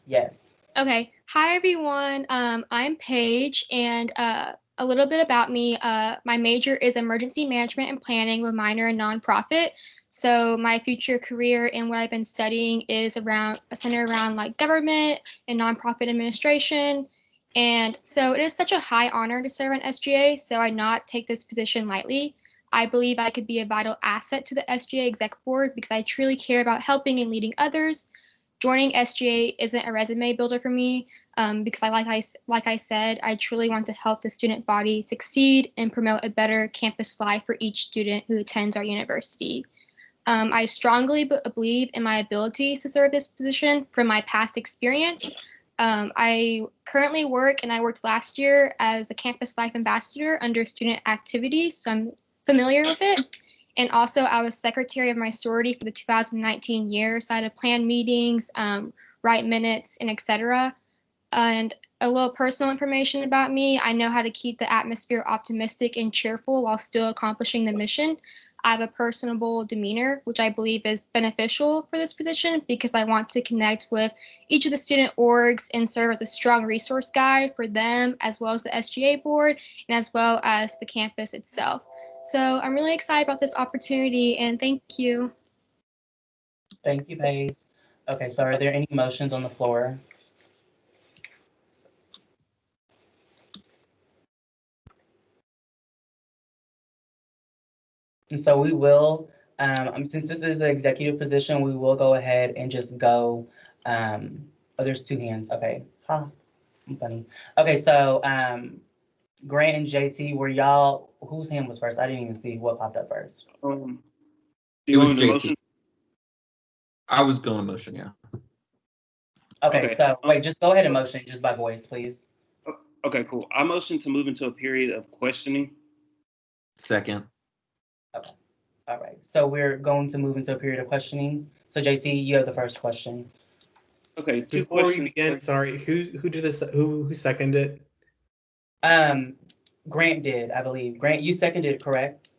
Yes. Okay. Hi, everyone. I'm Paige, and a little bit about me. My major is emergency management and planning with minor in nonprofit. So my future career and what I've been studying is centered around like government and nonprofit administration. And so it is such a high honor to serve on SGA, so I not take this position lightly. I believe I could be a vital asset to the SGA exec board because I truly care about helping and leading others. Joining SGA isn't a resume builder for me because like I said, I truly want to help the student body succeed and promote a better campus life for each student who attends our university. I strongly believe in my abilities to serve this position from my past experience. I currently work, and I worked last year as a campus life ambassador under student activities, so I'm familiar with it. And also, I was secretary of my sorority for the 2019 year, so I had to plan meetings, write minutes, and etc. And a little personal information about me, I know how to keep the atmosphere optimistic and cheerful while still accomplishing the mission. I have a personable demeanor, which I believe is beneficial for this position because I want to connect with each of the student orgs and serve as a strong resource guide for them, as well as the SGA board, and as well as the campus itself. So I'm really excited about this opportunity, and thank you. Thank you, Paige. Okay, so are there any motions on the floor? And so we will, since this is an executive position, we will go ahead and just go, oh, there's two hands, okay. I'm funny. Okay, so Grant and JT, were y'all, whose hand was first? I didn't even see what popped up first. It was JT. I was going to motion, yeah. Okay, so wait, just go ahead and motion just by voice, please. Okay, cool. I motion to move into a period of questioning. Second. Okay. All right. So we're going to move into a period of questioning. So JT, you have the first question. Okay. Before we begin, sorry, who did this? Who seconded it? Grant did, I believe. Grant, you seconded, correct?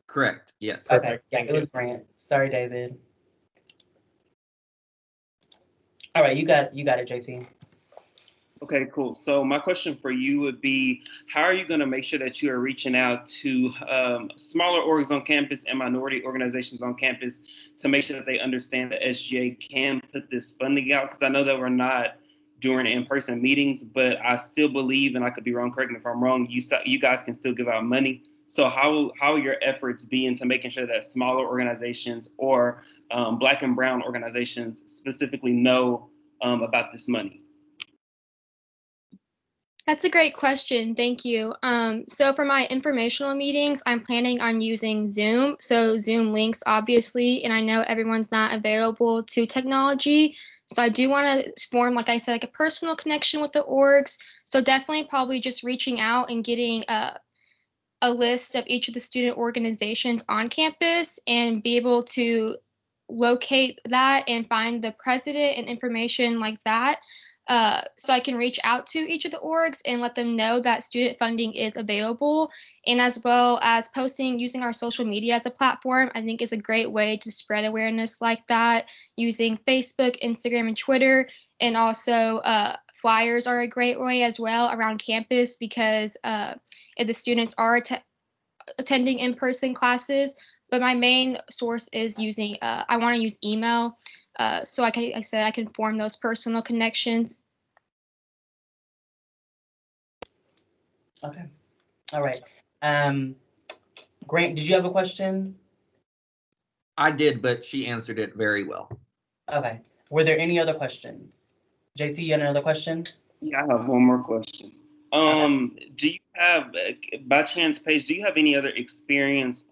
Correct. Yes. Okay. Perfect. Yeah, it was Grant. Sorry, David. All right, you got it, JT. Okay, cool. So my question for you would be, how are you going to make sure that you are reaching out to smaller orgs on campus and minority organizations on campus to make sure that they understand that SGA can put this funding out? Because I know that we're not doing in-person meetings, but I still believe, and I could be wrong, correct me if I'm wrong, you guys can still give out money. So how are your efforts being to making sure that smaller organizations or Black and brown organizations specifically know about this money? That's a great question. Thank you. So for my informational meetings, I'm planning on using Zoom. So Zoom links, obviously, and I know everyone's not available to technology. So I do want to form, like I said, like a personal connection with the orgs. So definitely probably just reaching out and getting a list of each of the student organizations on campus and be able to locate that and find the president and information like that. So I can reach out to each of the orgs and let them know that student funding is available, and as well as posting using our social media as a platform, I think is a great way to spread awareness like that, using Facebook, Instagram, and Twitter. And also flyers are a great way as well around campus, because if the students are attending in-person classes, but my main source is using, I want to use email. So like I said, I can form those personal connections. Okay. All right. Grant, did you have a question? I did, but she answered it very well. Okay. Were there any other questions? JT, you had another question? Yeah, I have one more question. Do you have, by chance, Paige, do you have any other experience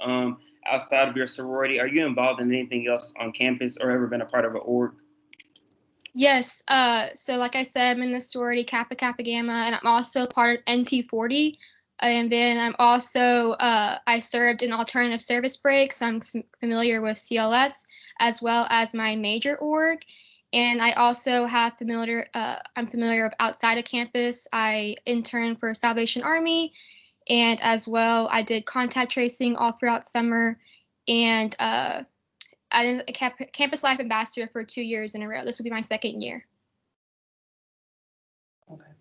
outside of your sorority? Are you involved in anything else on campus or ever been a part of an org? Yes. So like I said, I'm in the sorority Kappa Kappa Gamma, and I'm also part of NT40. And then I'm also, I served in alternative service break, so I'm familiar with CLS as well as my major org. And I also have I'm familiar with outside of campus. I interned for Salvation Army, and as well, I did contact tracing all throughout summer, and I did a campus life ambassador for 2 years in a row. This will be my second year. Okay.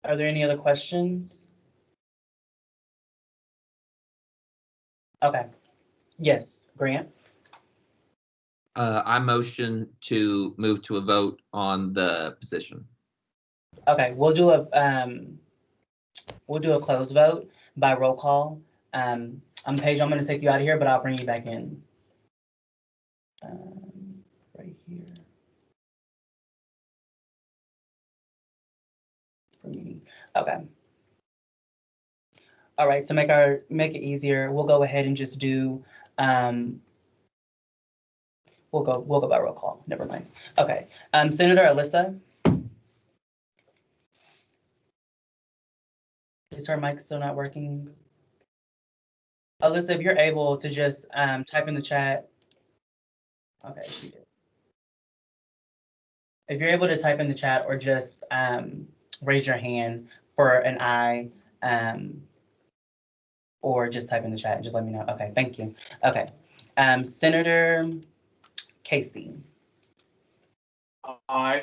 Are there any other questions? Okay. Yes, Grant? I motion to move to a vote on the position. Okay, we'll do a closed vote by roll call. Paige, I'm gonna take you out of here, but I'll bring you back in. Right here. For me. Okay. All right, to make it easier, we'll go ahead and just do we'll go by roll call. Never mind. Okay. Senator Alyssa. Is her mic still not working? Alyssa, if you're able to just type in the chat. Okay, she did. If you're able to type in the chat or just raise your hand for an aye, or just type in the chat and just let me know. Okay, thank you. Okay. Senator Casey. Aye.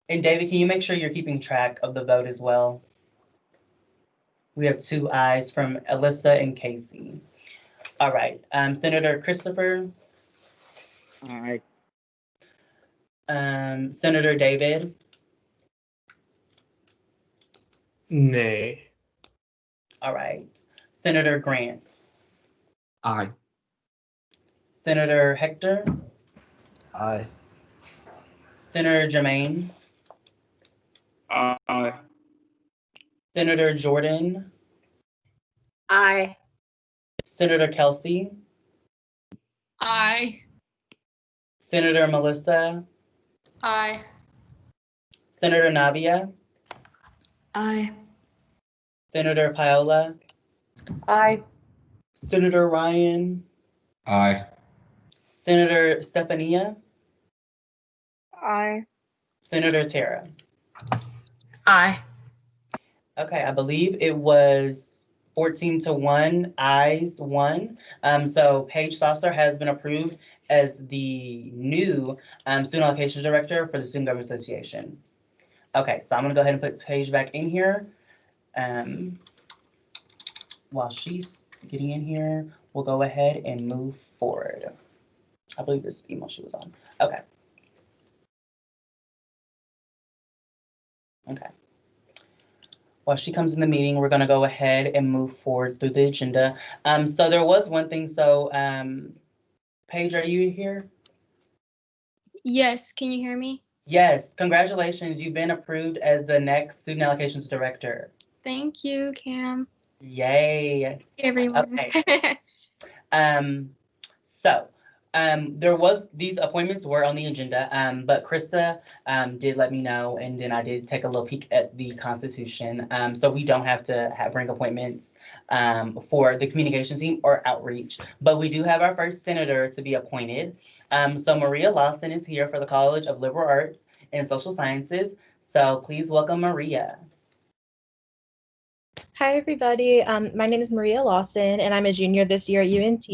And David, can you make sure you're keeping track of the vote as well? We have 2 ayes from Alyssa and Casey. All right. Senator Christopher. Aye. Senator David. Nay. All right. Senator Grant. Aye. Senator Hector. Aye. Senator Jermaine. Aye. Senator Jordan. Aye. Senator Kelsey. Aye. Senator Melissa. Aye. Senator Navia. Aye. Senator Paola. Aye. Senator Ryan. Aye. Senator Stefania. Aye. Senator Tara. Aye. Okay, I believe it was 14-1, ayes 1. So Paige Saucer has been approved as the new Student Allocations Director for the Student Government Association. Okay, so I'm gonna go ahead and put Paige back in here. While she's getting in here, we'll go ahead and move forward. I believe this email she was on. Okay. Okay. While she comes in the meeting, we're gonna go ahead and move forward through the agenda. So there was one thing, so Paige, are you here? Yes, can you hear me? Yes, congratulations. You've been approved as the next student allocations director. Thank you, Cam. Yay. Everyone. Okay. Um, so, these appointments were on the agenda, but Krista, did let me know, and then I did take a little peek at the Constitution. So we don't have to bring appointments, for the communication team or outreach, but we do have our first senator to be appointed. So Maria Lawson is here for the College of Liberal Arts and Social Sciences. So please welcome Maria. Hi, everybody. My name is Maria Lawson, and I'm a junior this year at UNT,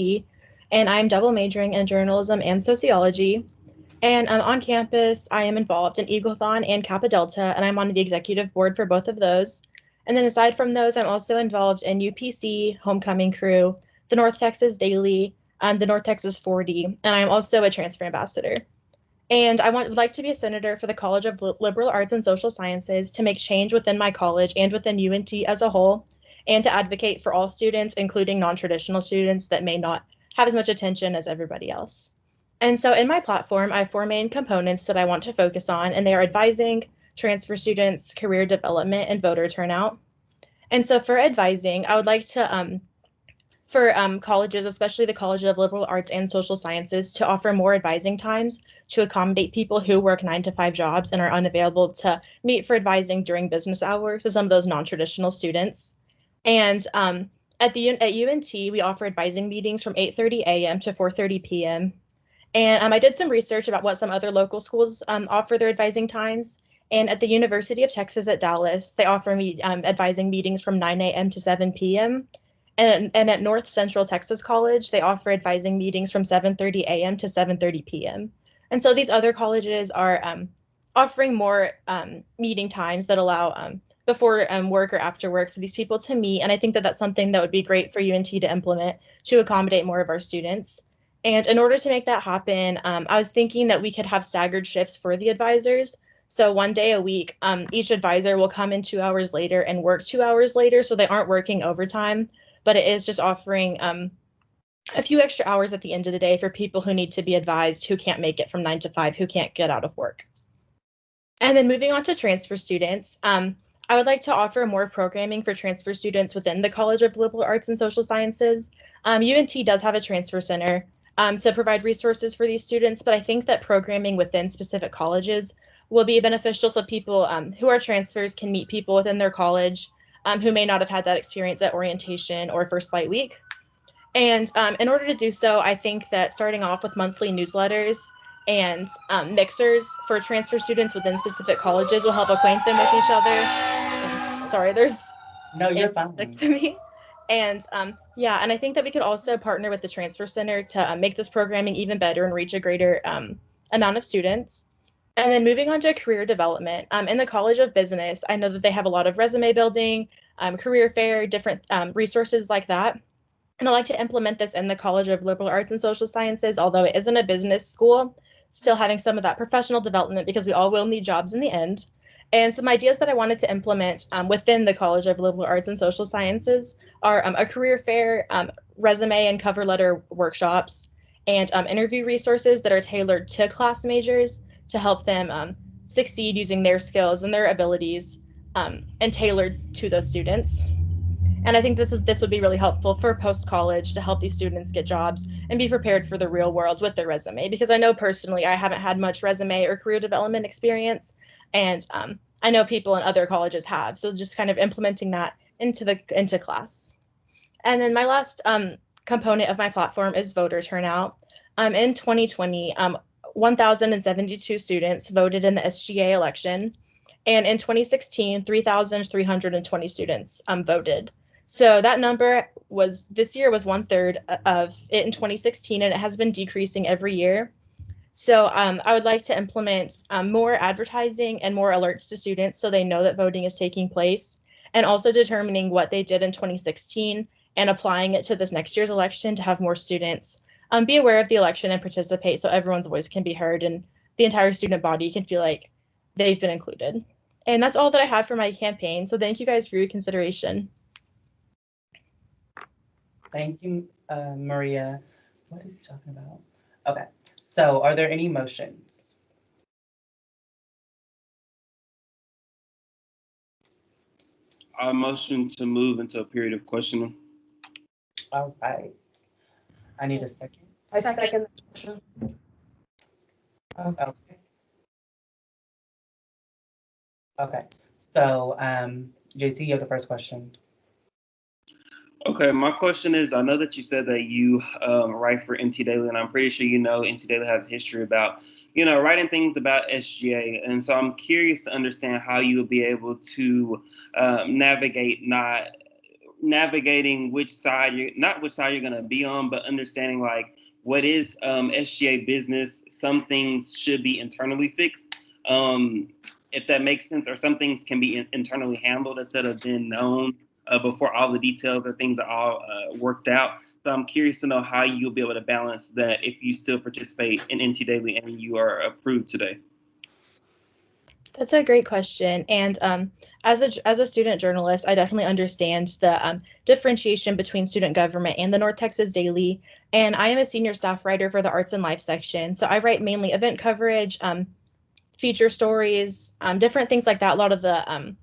and I'm double majoring in journalism and sociology. And on campus, I am involved in Eagleathon and Kappa Delta, and I'm on the executive board for both of those. And then aside from those, I'm also involved in UPC, Homecoming Crew, the North Texas Daily, the North Texas 40, and I'm also a transfer ambassador. And I would like to be a senator for the College of Liberal Arts and Social Sciences to make change within my college and within UNT as a whole, and to advocate for all students, including non-traditional students that may not have as much attention as everybody else. And so in my platform, I have 4 main components that I want to focus on, and they are advising, transfer students, career development, and voter turnout. And so for advising, I would like to for colleges, especially the College of Liberal Arts and Social Sciences, to offer more advising times to accommodate people who work 9-to-5 jobs and are unavailable to meet for advising during business hours, so some of those non-traditional students. And at UNT, we offer advising meetings from 8:30 a.m. to 4:30 p.m. And I did some research about what some other local schools offer their advising times. And at the University of Texas at Dallas, they offer me advising meetings from 9 a.m. to 7 p.m. And at North Central Texas College, they offer advising meetings from 7:30 a.m. to 7:30 p.m. And so these other colleges are offering more meeting times that allow before work or after work for these people to meet. And I think that that's something that would be great for UNT to implement to accommodate more of our students. And in order to make that happen, I was thinking that we could have staggered shifts for the advisors. So one day a week, each advisor will come in 2 hours later and work 2 hours later, so they aren't working overtime, but it is just offering a few extra hours at the end of the day for people who need to be advised, who can't make it from 9 to 5, who can't get out of work. And then moving on to transfer students, I would like to offer more programming for transfer students within the College of Liberal Arts and Social Sciences. UNT does have a transfer center to provide resources for these students, but I think that programming within specific colleges will be beneficial so people who are transfers can meet people within their college who may not have had that experience at orientation or First Light Week. And in order to do so, I think that starting off with monthly newsletters and mixers for transfer students within specific colleges will help acquaint them with each other. Sorry, there's No, you're fine. next to me. And yeah, and I think that we could also partner with the Transfer Center to make this programming even better and reach a greater amount of students. And then moving on to career development, in the College of Business, I know that they have a lot of resume building, career fair, different resources like that. And I'd like to implement this in the College of Liberal Arts and Social Sciences, although it isn't a business school, still having some of that professional development because we all will need jobs in the end. And some ideas that I wanted to implement within the College of Liberal Arts and Social Sciences are a career fair, resume and cover letter workshops, and interview resources that are tailored to class majors to help them succeed using their skills and their abilities and tailored to those students. And I think this would be really helpful for post-college to help these students get jobs and be prepared for the real world with their resume. Because I know personally I haven't had much resume or career development experience, and I know people in other colleges have. So just kind of implementing that into class. And then my last component of my platform is voter turnout. In 2020, 1,072 students voted in the SGA election. And in 2016, 3,320 students voted. So that number this year was 1/3 of it in 2016, and it has been decreasing every year. So I would like to implement more advertising and more alerts to students so they know that voting is taking place, and also determining what they did in 2016 and applying it to this next year's election to have more students be aware of the election and participate so everyone's voice can be heard and the entire student body can feel like they've been included. And that's all that I have for my campaign. So thank you guys for your consideration. Thank you, Maria. What is he talking about? Okay, so are there any motions? I motion to move into a period of questioning. All right. I need a second. I second. Okay. Okay. So, JT, you have the first question. Okay, my question is, I know that you said that you write for NT Daily, and I'm pretty sure you know NT Daily has a history about, writing things about SGA. And so I'm curious to understand how you will be able to navigating which side not which side you're going to be on, but understanding like what is SGA business. Some things should be internally fixed, if that makes sense, or some things can be internally handled instead of being known before all the details or things are all worked out. So I'm curious to know how you'll be able to balance that if you still participate in NT Daily and you are approved today. That's a great question. And as a student journalist, I definitely understand the differentiation between student government and the North Texas Daily. And I am a senior staff writer for the Arts and Life section. So I write mainly event coverage, feature stories, different things like that, a lot of the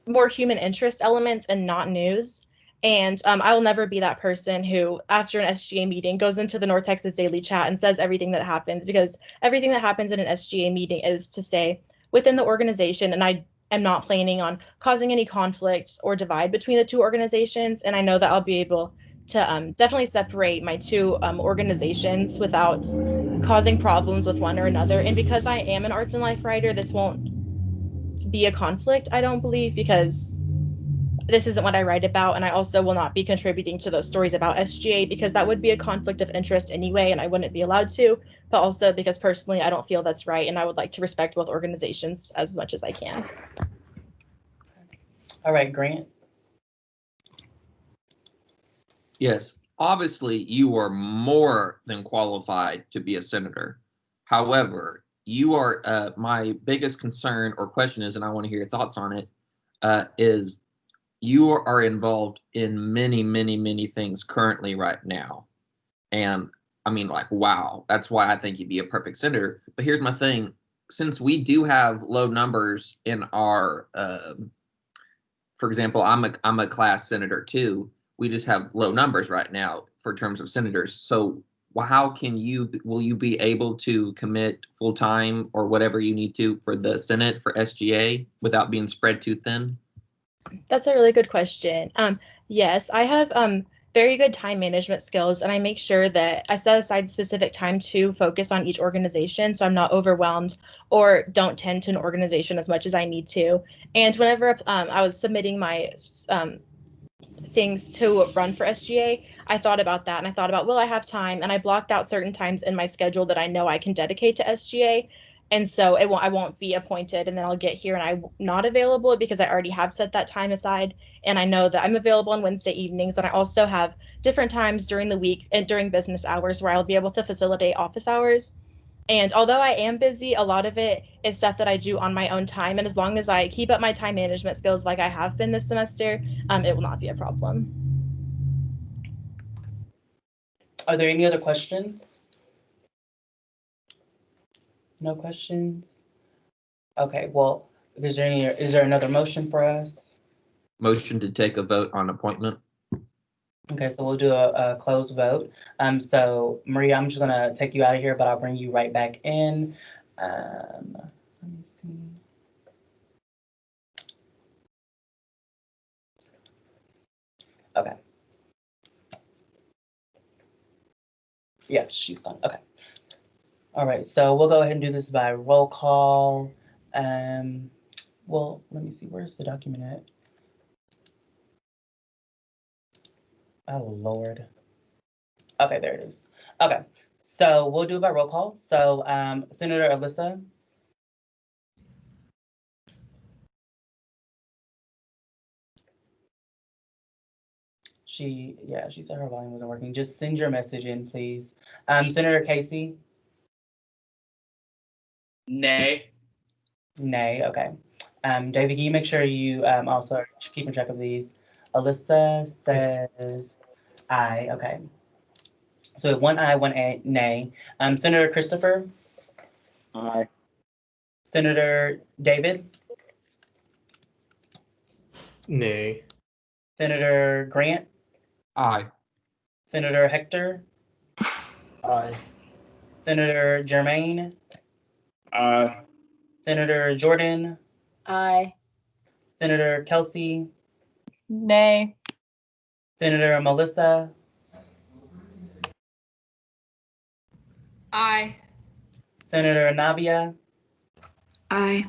more human interest elements and not news. And I will never be that person who, after an SGA meeting, goes into the North Texas Daily chat and says everything that happens, because everything that happens in an SGA meeting is to stay within the organization. And I am not planning on causing any conflict or divide between the two organizations. And I know that I'll be able to definitely separate my two organizations without causing problems with one or another. And because I am an arts and life writer, this won't be a conflict, I don't believe, because this isn't what I write about, and I also will not be contributing to those stories about SGA because that would be a conflict of interest anyway, and I wouldn't be allowed to, but also because personally I don't feel that's right, and I would like to respect both organizations as much as I can. All right, Grant. Yes, obviously you are more than qualified to be a senator. However, you are my biggest concern or question is, and I want to hear your thoughts on it, is you are involved in many, many, many things currently right now. And I mean, like, wow, that's why I think you'd be a perfect senator. But here's my thing. Since we do have low numbers in our, for example, I'm a class senator too. We just have low numbers right now for terms of senators. So how will you be able to commit full time or whatever you need to for the Senate for SGA without being spread too thin? That's a really good question. Yes, I have very good time management skills, and I make sure that I set aside specific time to focus on each organization so I'm not overwhelmed or don't tend to an organization as much as I need to. And whenever I was submitting my things to run for SGA, I thought about that, and I thought about, will I have time? And I blocked out certain times in my schedule that I know I can dedicate to SGA. And so I won't be appointed, and then I'll get here and I'm not available because I already have set that time aside. And I know that I'm available on Wednesday evenings, and I also have different times during the week and during business hours where I'll be able to facilitate office hours. And although I am busy, a lot of it is stuff that I do on my own time. And as long as I keep up my time management skills like I have been this semester, it will not be a problem. Are there any other questions? No questions? Okay, well, is there another motion for us? Motion to take a vote on appointment. Okay, so we'll do a closed vote. So Maria, I'm just gonna take you out of here, but I'll bring you right back in. Let me see. Okay. Yeah, she's gone. Okay. All right, so we'll go ahead and do this by roll call. Well, let me see, where's the document at? Oh, Lord. Okay, there it is. Okay, so we'll do it by roll call. So Senator Alyssa. She said her volume wasn't working. Just send your message in, please. Senator Casey? Nay. Nay, okay. David, can you make sure you also are keeping track of these? Alyssa says aye, okay. So 1 aye, 1 nay. Senator Christopher? Aye. Senator David? Nay. Senator Grant, Aye. Senator Hector, Aye. Senator Germain, Aye. Senator Jordan, Aye. Senator Kelsey, Nay. Senator Melissa, Aye. Senator Navia, Aye.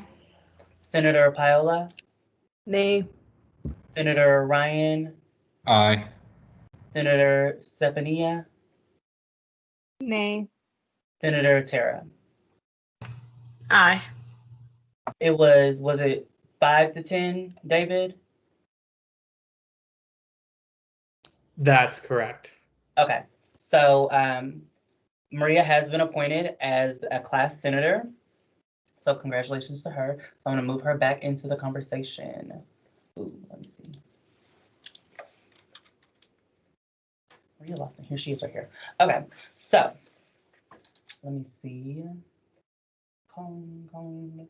Senator Paola, Nay. Senator Ryan, Aye. Senator Stefania, Nay. Senator Tara. Aye. It was it 5-10, David? That's correct. Okay, so Maria has been appointed as a class senator. So congratulations to her. So I'm gonna move her back into the conversation. Ooh, let me see. Maria Lawson, here she is right here. Okay, so let me see. Calling.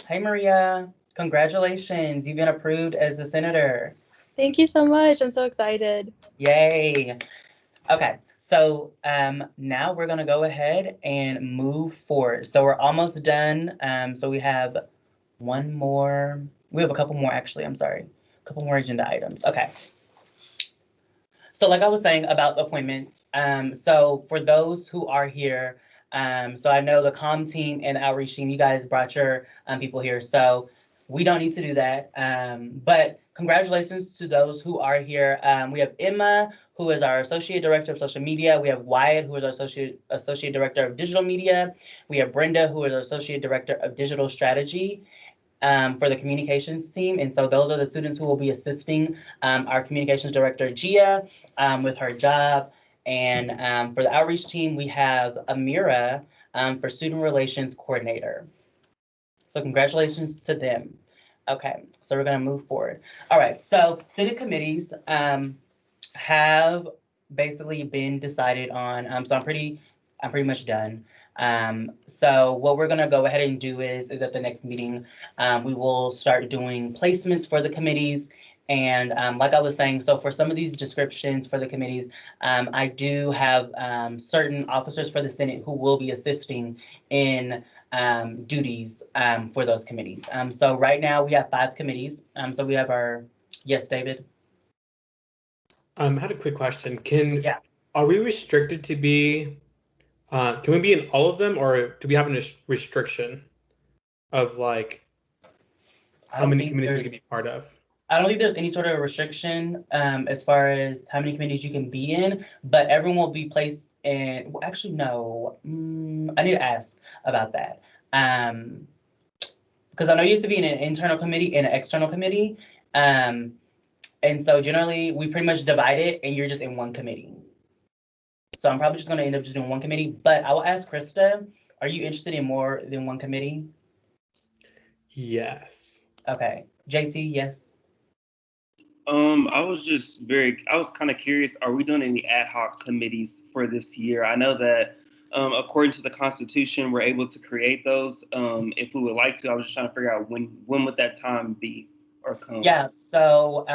Hey Maria, congratulations. You've been approved as the senator. Thank you so much. I'm so excited. Yay. Okay, so now we're gonna go ahead and move forward. So we're almost done. So we have one more. We have a couple more actually, I'm sorry. A couple more agenda items. Okay. So like I was saying about the appointments, so for those who are here, so I know the comm team and the outreach team, you guys brought your people here, so we don't need to do that. But congratulations to those who are here. We have Emma, who is our Associate Director of Social Media. We have Wyatt, who is our Associate Director of Digital Media. We have Brenda, who is our Associate Director of Digital Strategy. For the communications team. And so those are the students who will be assisting our communications director, Gia, with her job. And for the outreach team, we have Amira for student relations coordinator. So congratulations to them. Okay, so we're gonna move forward. All right, so Senate committees have basically been decided on. So I'm pretty much done. So what we're gonna go ahead and do is at the next meeting, we will start doing placements for the committees. And like I was saying, so for some of these descriptions for the committees, I do have certain officers for the Senate who will be assisting in duties for those committees. So right now we have 5 committees. So we have our, yes, David? I had a quick question. Yeah. Are we restricted to be, can we be in all of them, or do we have a restriction of like how many committees we can be part of? I don't think there's any sort of restriction as far as how many committees you can be in, but everyone will be placed in, well, actually, no, I need to ask about that. Because I know you have to be in an internal committee and an external committee. And so generally we pretty much divide it and you're just in one committee. So I'm probably just gonna end up just doing one committee, but I will ask Krista, are you interested in more than one committee? Yes. Okay, JT, yes. I was kind of curious, are we doing any ad hoc committees for this year? I know that according to the Constitution, we're able to create those if we would like to. I was just trying to figure out when would that time be or come? Yeah, so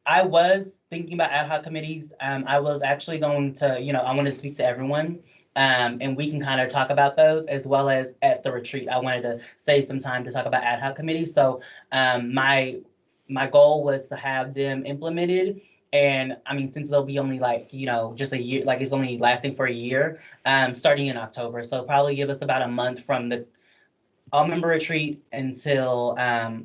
I was thinking about ad hoc committees. I was actually going to, I wanted to speak to everyone. And we can kind of talk about those as well as at the retreat. I wanted to save some time to talk about ad hoc committees. So my goal was to have them implemented. And I mean, since they'll be only like, just a year, like it's only lasting for a year, starting in October. So probably give us about a month from the all-member retreat until,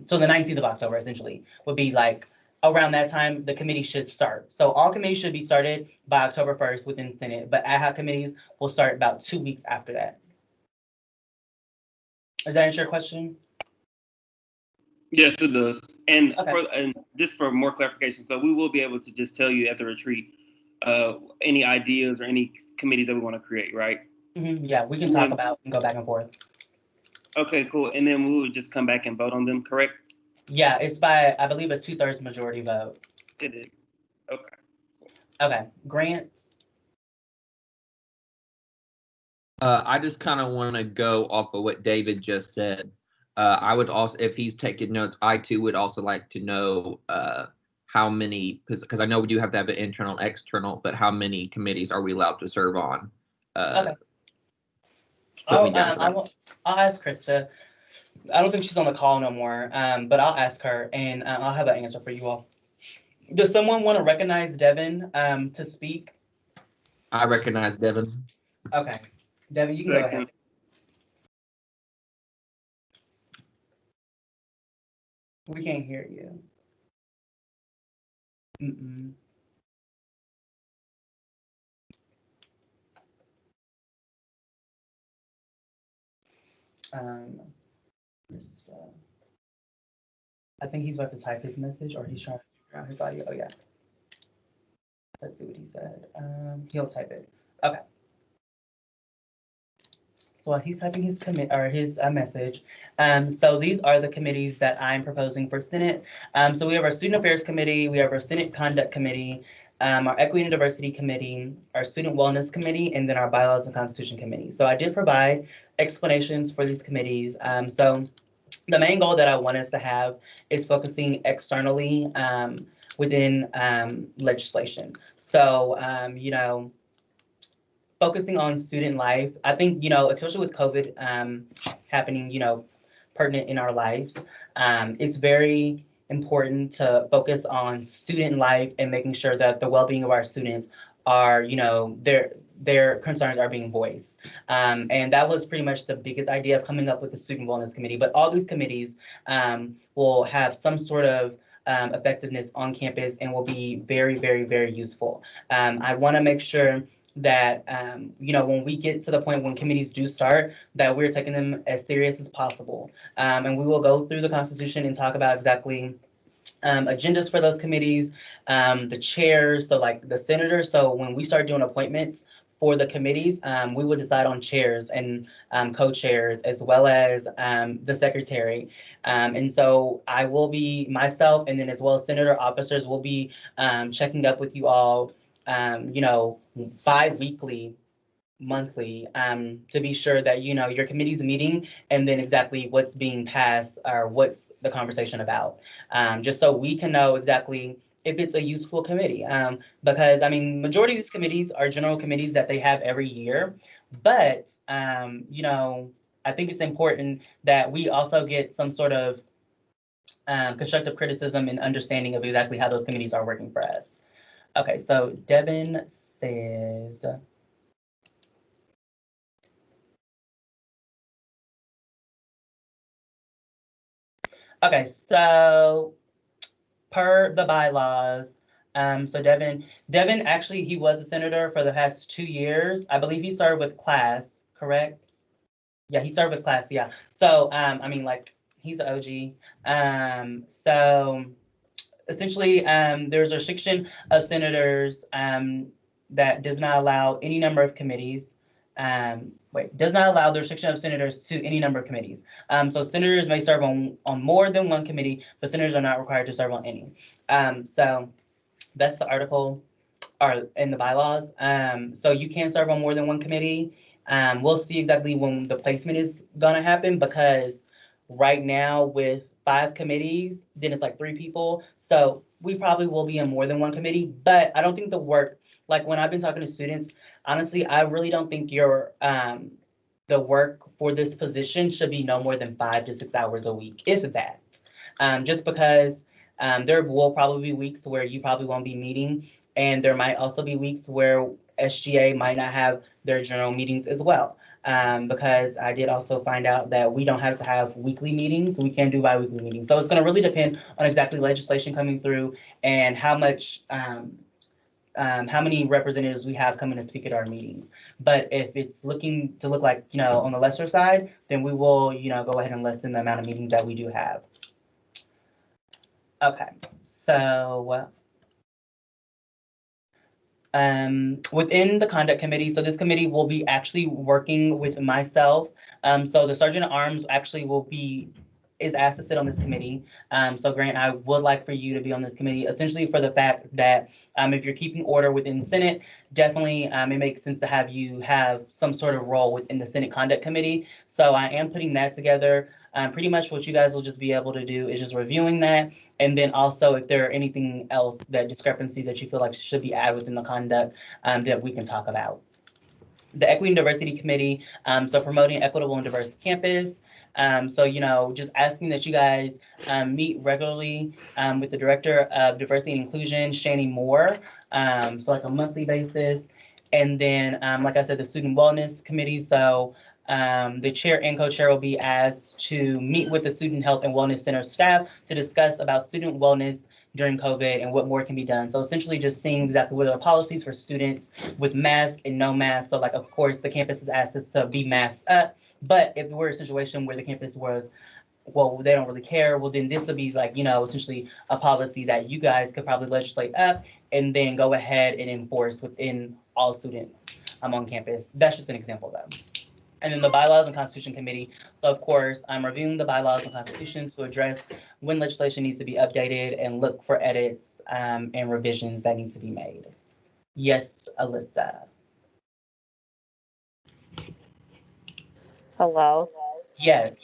so the 19th of October essentially would be like around that time the committee should start. So all committees should be started by October 1st within Senate, but ad hoc committees will start about 2 weeks after that. Does that answer your question? Yes, it does. And Okay. just for more clarification, so we will be able to just tell you at the retreat any ideas or any committees that we want to create, right? Yeah, we can talk about and go back and forth. Okay, cool. And then we would just come back and vote on them, correct? Yeah, it's by, I believe, a 2/3 majority vote. It is. Okay. Okay, Grant. I just kind of want to go off of what David just said. I would also, if he's taking notes, I too would also like to know how many, because I know we do have to have an internal, external, but how many committees are we allowed to serve on? Okay. Put me down for that. I'll ask Krista. I don't think she's on the call no more, but I'll ask her and I'll have that answer for you all. Does someone want to recognize Devin to speak? I recognize Devin. Okay. Devin, you can go ahead. We can't hear you. Mm-mm. I think he's about to type his message, or he's trying to figure out his audio. Oh yeah. Let's see what he said. He'll type it. Okay. So while he's typing his message, so these are the committees that I'm proposing for Senate. So we have our Student Affairs Committee, we have our Senate Conduct Committee, our Equity and Diversity Committee, our Student Wellness Committee, and then our Bylaws and Constitution Committee. So I did provide explanations for these committees. So the main goal that I want us to have is focusing externally within legislation. So, focusing on student life, I think, especially with COVID happening, pertinent in our lives, it's very important to focus on student life and making sure that the well-being of our students are, their concerns are being voiced. And that was pretty much the biggest idea of coming up with the Student Wellness Committee. But all these committees will have some sort of effectiveness on campus and will be very, very, very useful. I want to make sure that when we get to the point when committees do start, that we're taking them as serious as possible. And we will go through the Constitution and talk about exactly agendas for those committees, the chairs, so like the senators. So when we start doing appointments for the committees, we will decide on chairs and co-chairs as well as the secretary. And so I will be myself, and then as well as senator officers will be checking up with you all bi-weekly, monthly, to be sure that your committee's meeting and then exactly what's being passed or what's the conversation about, just so we can know exactly if it's a useful committee. Because majority of these committees are general committees that they have every year, but I think it's important that we also get some sort of constructive criticism and understanding of exactly how those committees are working for us. Okay, so Devin says, okay, so per the bylaws, so Devin actually, he was a senator for the past 2 years. I believe he started with class, correct? Yeah, he started with class, yeah. So, he's an OG. So essentially, there's a restriction of senators that does not allow any number of committees. Does not allow the restriction of senators to any number of committees. So senators may serve on more than one committee, but senators are not required to serve on any. So that's the article or in the bylaws. So you can serve on more than one committee. We'll see exactly when the placement is gonna happen, because right now with 5 committees, then it's like 3 people. So we probably will be in more than one committee, but I don't think the work, like when I've been talking to students, honestly, I really don't think the work for this position should be no more than 5 to 6 hours a week, if that. Just because there will probably be weeks where you probably won't be meeting, and there might also be weeks where SGA might not have their general meetings as well. Because I did also find out that we don't have to have weekly meetings. We can do bi-weekly meetings. So it's going to really depend on exactly legislation coming through and how many representatives we have coming to speak at our meetings. But if it's looking to look like, on the lesser side, then we will, go ahead and lessen the amount of meetings that we do have. Okay, so within the conduct committee, so this committee will be actually working with myself. So the sergeant at arms actually will be is asked to sit on this committee. So Grant, I would like for you to be on this committee, essentially for the fact that if you're keeping order within Senate, definitely it makes sense to have you have some sort of role within the Senate Conduct Committee. So I am putting that together. Pretty much what you guys will just be able to do is just reviewing that. And then also if there are anything else, that discrepancies that you feel like should be added within the conduct that we can talk about. The Equity and Diversity Committee, so promoting equitable and diverse campus. So, just asking that you guys meet regularly with the Director of Diversity and Inclusion, Shani Moore, so like a monthly basis. And then, like I said, the Student Wellness Committee. So the chair and co-chair will be asked to meet with the Student Health and Wellness Center staff to discuss about student wellness during COVID and what more can be done. So essentially just seeing exactly what are the policies for students with mask and no mask. So like, of course, the campus has asked us to be masked up, but if we're in a situation where the campus was, well, they don't really care, well, then this would be like, essentially a policy that you guys could probably legislate up and then go ahead and enforce within all students on campus. That's just an example though. And then the Bylaws and Constitution Committee. So of course, I'm reviewing the bylaws and constitution to address when legislation needs to be updated and look for edits and revisions that need to be made. Yes, Alyssa. Hello. Yes.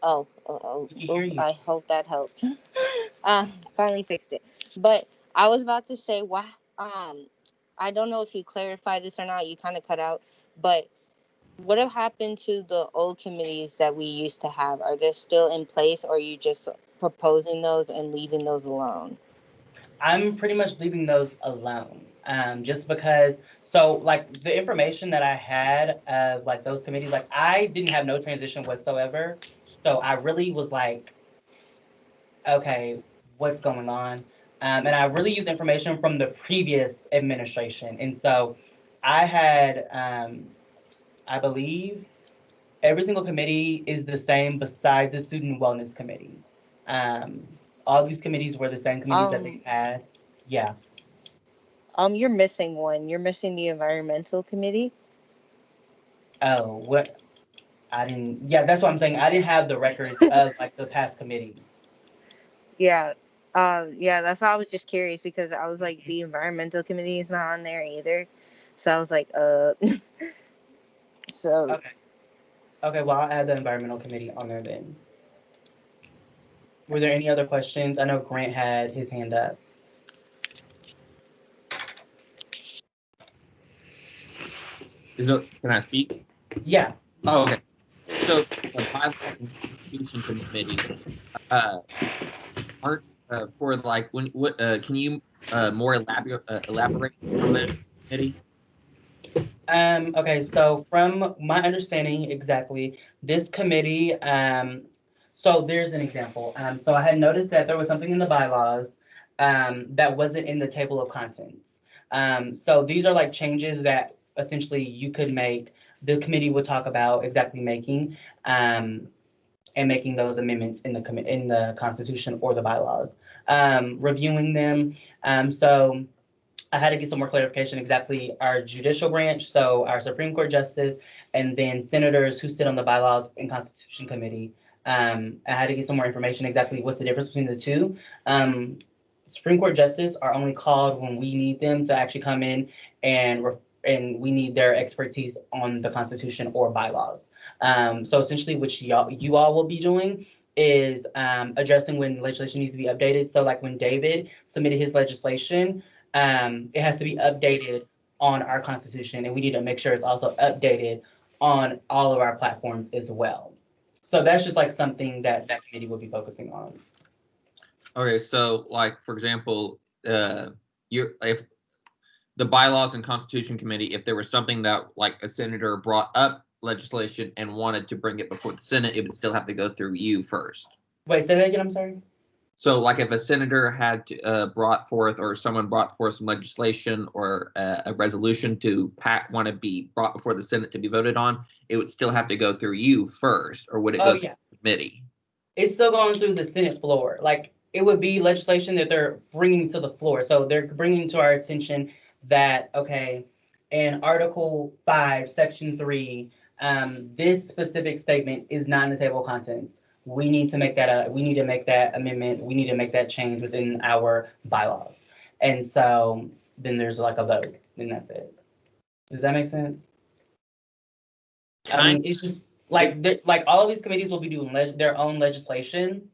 Oh, We can hear you. I hope that helped. Finally fixed it. But I was about to say, why? I don't know if you clarified this or not. You kind of cut out, but what have happened to the old committees that we used to have? Are they still in place, or are you just proposing those and leaving those alone? I'm pretty much leaving those alone. Just because, so like the information that I had of like those committees, like I didn't have no transition whatsoever. So I really was like, okay, what's going on? And I really used information from the previous administration. And so I had, I believe, every single committee is the same besides the Student Wellness Committee. All these committees were the same committees that they had. Yeah. You're missing one. You're missing the environmental committee. Oh, what? I didn't, yeah, that's what I'm saying. I didn't have the records of like the past committees. Yeah. Yeah, that's why I was just curious, because I was like, the environmental committee is not on there either. So I was like, so. Okay. Okay, well, I'll add the environmental committee on there then. Were there any other questions? I know Grant had his hand up. Can I speak? Yeah. Oh, okay. So the Bylaws and Constitution Committee, aren't for like what? Can you more elaborate on the committee? Okay, so from my understanding exactly, this committee, so there's an example. So I had noticed that there was something in the bylaws that wasn't in the table of contents. So these are like changes that essentially you could make, the committee would talk about exactly making, and making those amendments in the Constitution or the bylaws. Reviewing them, so I had to get some more clarification exactly our judicial branch, so our Supreme Court justice, and then senators who sit on the bylaws and Constitution Committee. I had to get some more information exactly what's the difference between the two. Supreme Court justice are only called when we need them to actually come in and we need their expertise on the Constitution or bylaws. So essentially what you all will be doing is addressing when legislation needs to be updated. So like when David submitted his legislation, it has to be updated on our Constitution, and we need to make sure it's also updated on all of our platforms as well. So that's just like something that that committee will be focusing on. Okay, so like for example, if the Bylaws and Constitution Committee, if there was something that like a senator brought up legislation and wanted to bring it before the Senate, it would still have to go through you first. Wait, say that again, I'm sorry. So like if a senator had brought forth, or someone brought forth some legislation or a resolution to want to be brought before the Senate to be voted on, it would still have to go through you first, or would it go through the committee? It's still going through the Senate floor. Like it would be legislation that they're bringing to the floor. So they're bringing to our attention that, okay, in Article 5, Section 3, this specific statement is not in the table of contents, we need to make that we need to make that amendment, we need to make that change within our bylaws. And so then there's like a vote, and that's it. Does that make sense? I mean, it's just like all of these committees will be doing their own legislation,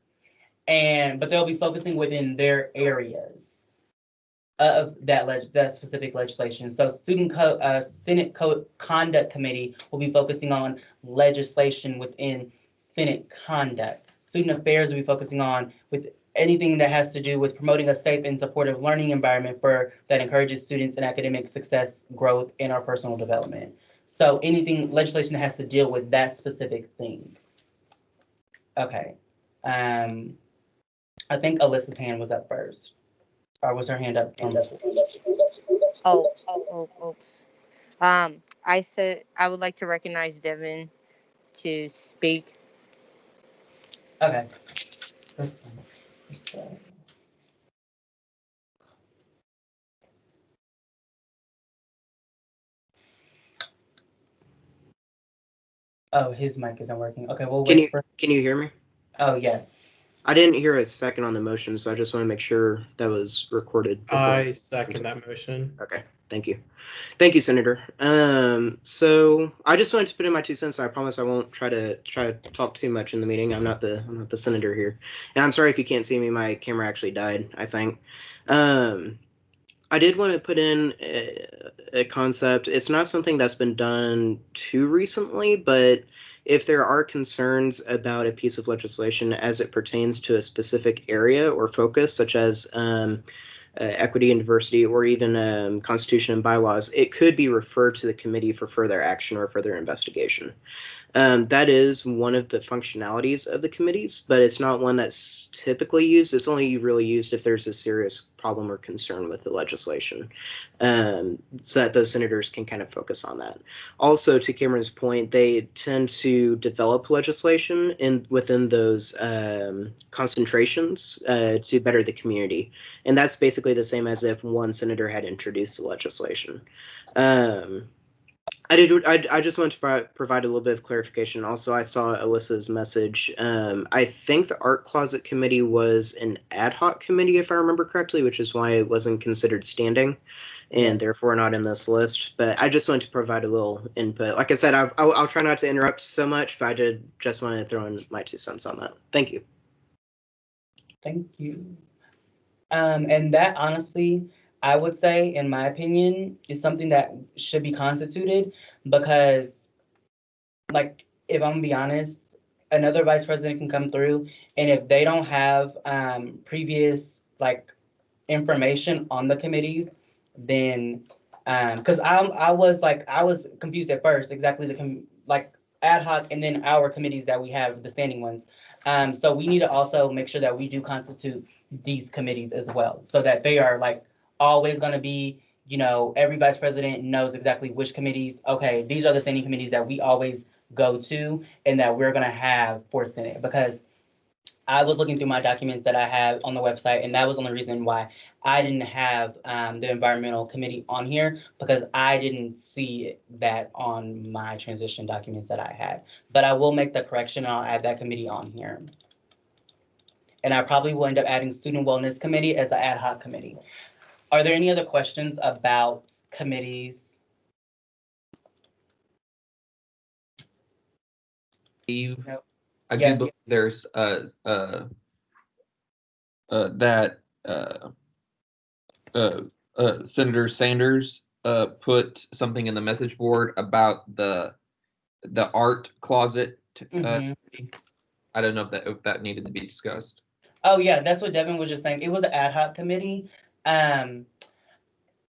but they'll be focusing within their areas of that specific legislation. So Senate Conduct Committee will be focusing on legislation within Senate conduct. Student Affairs will be focusing on with anything that has to do with promoting a safe and supportive learning environment that encourages students in academic success, growth, and our personal development. So anything legislation that has to deal with that specific thing. Okay. I think Alyssa's hand was up first. Or was her hand up? Oops. I said I would like to recognize Devin to speak. Okay. Oh, his mic isn't working. Okay, well, Can you hear me? Oh, yes. I didn't hear a second on the motion, so I just want to make sure that was recorded. I second that motion. Okay, thank you. Thank you, Senator. So I just wanted to put in my 2 cents. I promise I won't try to talk too much in the meeting. I'm not the senator here, and I'm sorry if you can't see me. My camera actually died, I think. I did want to put in a concept. It's not something that's been done too recently, but if there are concerns about a piece of legislation as it pertains to a specific area or focus, such as equity and diversity, or even constitution and bylaws, it could be referred to the committee for further action or further investigation. That is one of the functionalities of the committees, but it's not one that's typically used. It's only really used if there's a serious problem or concern with the legislation, so that those senators can kind of focus on that. Also, to Cameron's point, they tend to develop legislation within those concentrations to better the community. And that's basically the same as if one senator had introduced the legislation. I just wanted to provide a little bit of clarification. Also, I saw Alyssa's message. I think the Art Closet Committee was an ad hoc committee, if I remember correctly, which is why it wasn't considered standing and therefore not in this list. But I just wanted to provide a little input. Like I said, I'll try not to interrupt so much, but I just wanted to throw in my 2 cents on that. Thank you. Thank you. And that honestly, I would say, in my opinion, is something that should be constituted because, like, if I'm gonna be honest, another vice president can come through, and if they don't have previous like information on the committees, then because I was confused at first exactly like ad hoc and then our committees that we have, the standing ones. So we need to also make sure that we do constitute these committees as well, so that they are like always going to be, every vice president knows exactly which committees. Okay, these are the standing committees that we always go to and that we're going to have for Senate. Because I was looking through my documents that I have on the website, and that was the only reason why I didn't have the environmental committee on here, because I didn't see that on my transition documents that I had. But I will make the correction and I'll add that committee on here. And I probably will end up adding Student Wellness Committee as the ad hoc committee. Are there any other questions about committees? Steve, Nope. I Yes. do believe there's Senator Sanders put something in the message board about the art closet. I don't know if that needed to be discussed. Oh yeah, that's what Devin was just saying. It was an ad hoc committee.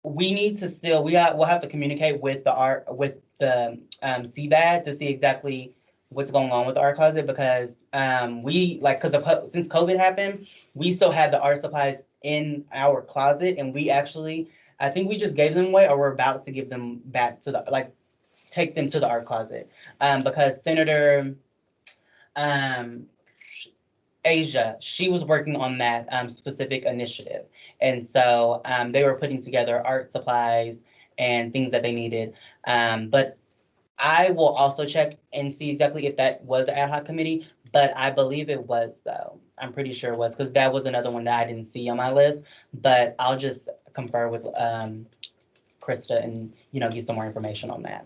We need to still we'll have to communicate with the CBAD to see exactly what's going on with the art closet, because since COVID happened, we still had the art supplies in our closet, and I think we just gave them away, or we're about to give them back to take them to the art closet, because Senator Asia, she was working on that specific initiative. And so they were putting together art supplies and things that they needed. But I will also check and see exactly if that was the ad hoc committee. but I believe it was though. I'm pretty sure it was because that was another one that I didn't see on my list. But I'll just confer with Krista and get some more information on that.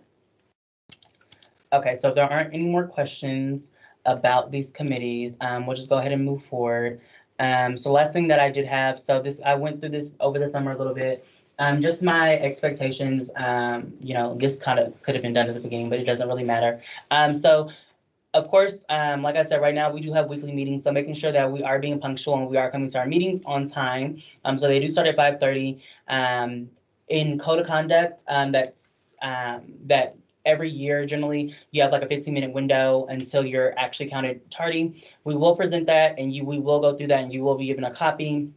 Okay, so if there aren't any more questions about these committees, we'll just go ahead and move forward. So last thing that I did have, so this I went through this over the summer a little bit. Just my expectations, this kind of could have been done at the beginning, but it doesn't really matter. So of course, like I said, right now we do have weekly meetings, so making sure that we are being punctual and we are coming to our meetings on time. So they do start at 5:30. In code of conduct, that every year generally you have like a 15-minute window until you're actually counted tardy. We will present that, and we will go through that, and you will be given a copy,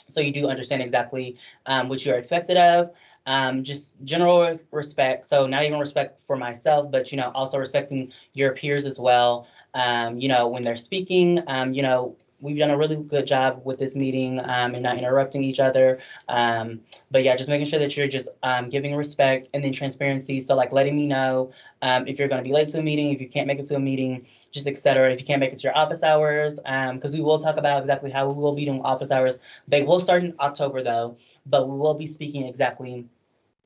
so you do understand exactly what you are expected of. Just general respect. So not even respect for myself, but also respecting your peers as well. When they're speaking, we've done a really good job with this meeting and not interrupting each other. But yeah, just making sure that you're just giving respect and then transparency. So like letting me know if you're going to be late to a meeting, if you can't make it to a meeting, just etc. If you can't make it to your office hours, because we will talk about exactly how we will be doing office hours. They will start in October though, but we will be speaking exactly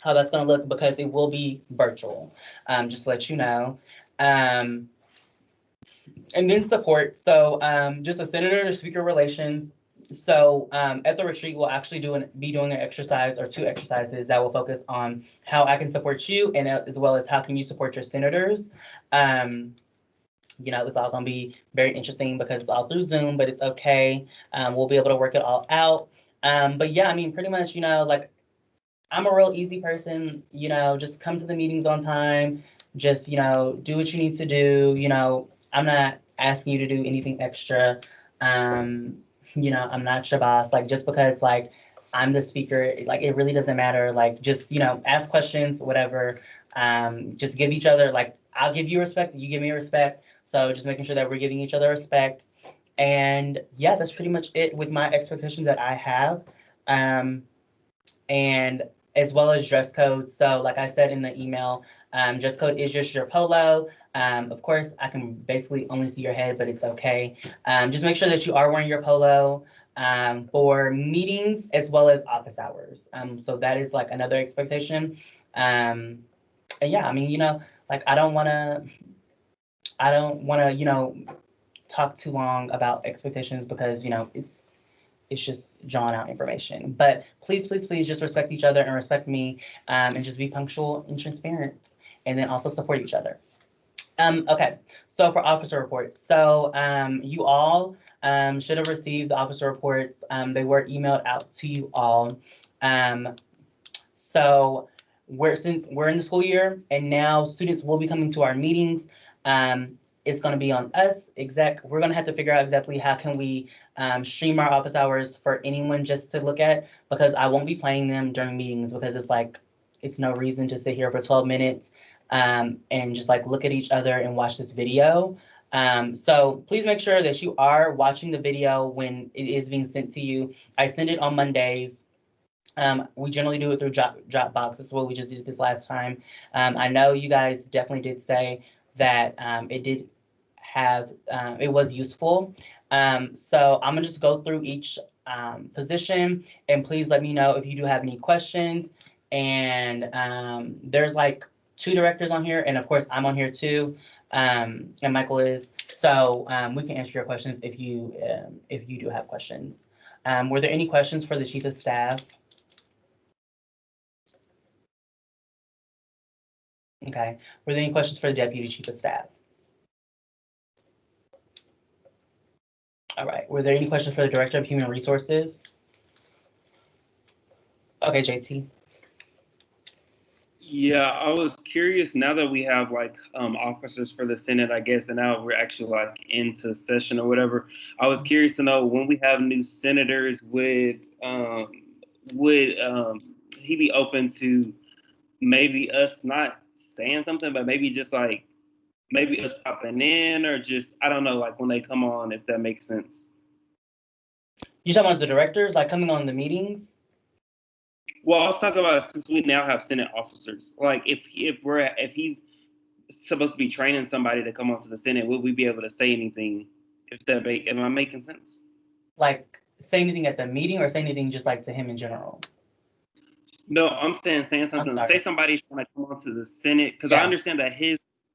how that's going to look because it will be virtual, just to let you know. And then support. So just a senator to speaker relations. So at the retreat, we'll actually be doing an exercise or 2 exercises that will focus on how I can support you and as well as how can you support your senators. It's all going to be very interesting because it's all through Zoom, but it's okay. We'll be able to work it all out. But yeah, I mean, pretty much, like I'm a real easy person, just come to the meetings on time, just, do what you need to do. I'm not asking you to do anything extra. I'm not your boss. Like, just because, like, I'm the speaker, like, it really doesn't matter. Like, just, ask questions, whatever. Just give each other, like, I'll give you respect, you give me respect. So just making sure that we're giving each other respect. And yeah, that's pretty much it with my expectations that I have. And as well as dress code. So like I said in the email, dress code is just your polo. Of course, I can basically only see your head, but it's okay. Just make sure that you are wearing your polo for meetings as well as office hours. So that is like another expectation. And yeah, I mean, like I don't want to, talk too long about expectations because, it's just drawn out information. But please, please, please just respect each other and respect me and just be punctual and transparent and then also support each other. Okay, so for officer reports. So you all should have received the officer reports. They were emailed out to you all. So since we're in the school year and now students will be coming to our meetings, it's going to be on us, we're going to have to figure out exactly how can we stream our office hours for anyone just to look at, because I won't be playing them during meetings because it's no reason to sit here for 12 minutes and just like look at each other and watch this video. So please make sure that you are watching the video when it is being sent to you. I send it on Mondays. We generally do it through Dropbox. That's what we just did this last time. I know you guys definitely did say that it was useful. So I'm gonna just go through each position, and please let me know if you do have any questions. And there's like 2 directors on here, and of course I'm on here too, and Michael is. So we can answer your questions if you do have questions. Were there any questions for the chief of staff? Okay. Were there any questions for the deputy chief of staff? All right. Were there any questions for the director of human resources? Okay, JT. Yeah, I was curious now that we have like officers for the Senate, I guess, and now we're actually like into session or whatever. I was curious to know when we have new senators, would he be open to maybe us not saying something, but maybe just like maybe us popping in or just, I don't know, like when they come on, if that makes sense. You talking about the directors, like coming on the meetings? Well, I was talking about since we now have Senate officers, like if he's supposed to be training somebody to come onto the Senate, will we be able to say anything Am I making sense? Like, say anything at the meeting or say anything just like to him in general? No, I'm saying something. sorry. Say somebody's trying to come onto the Senate, because I understand that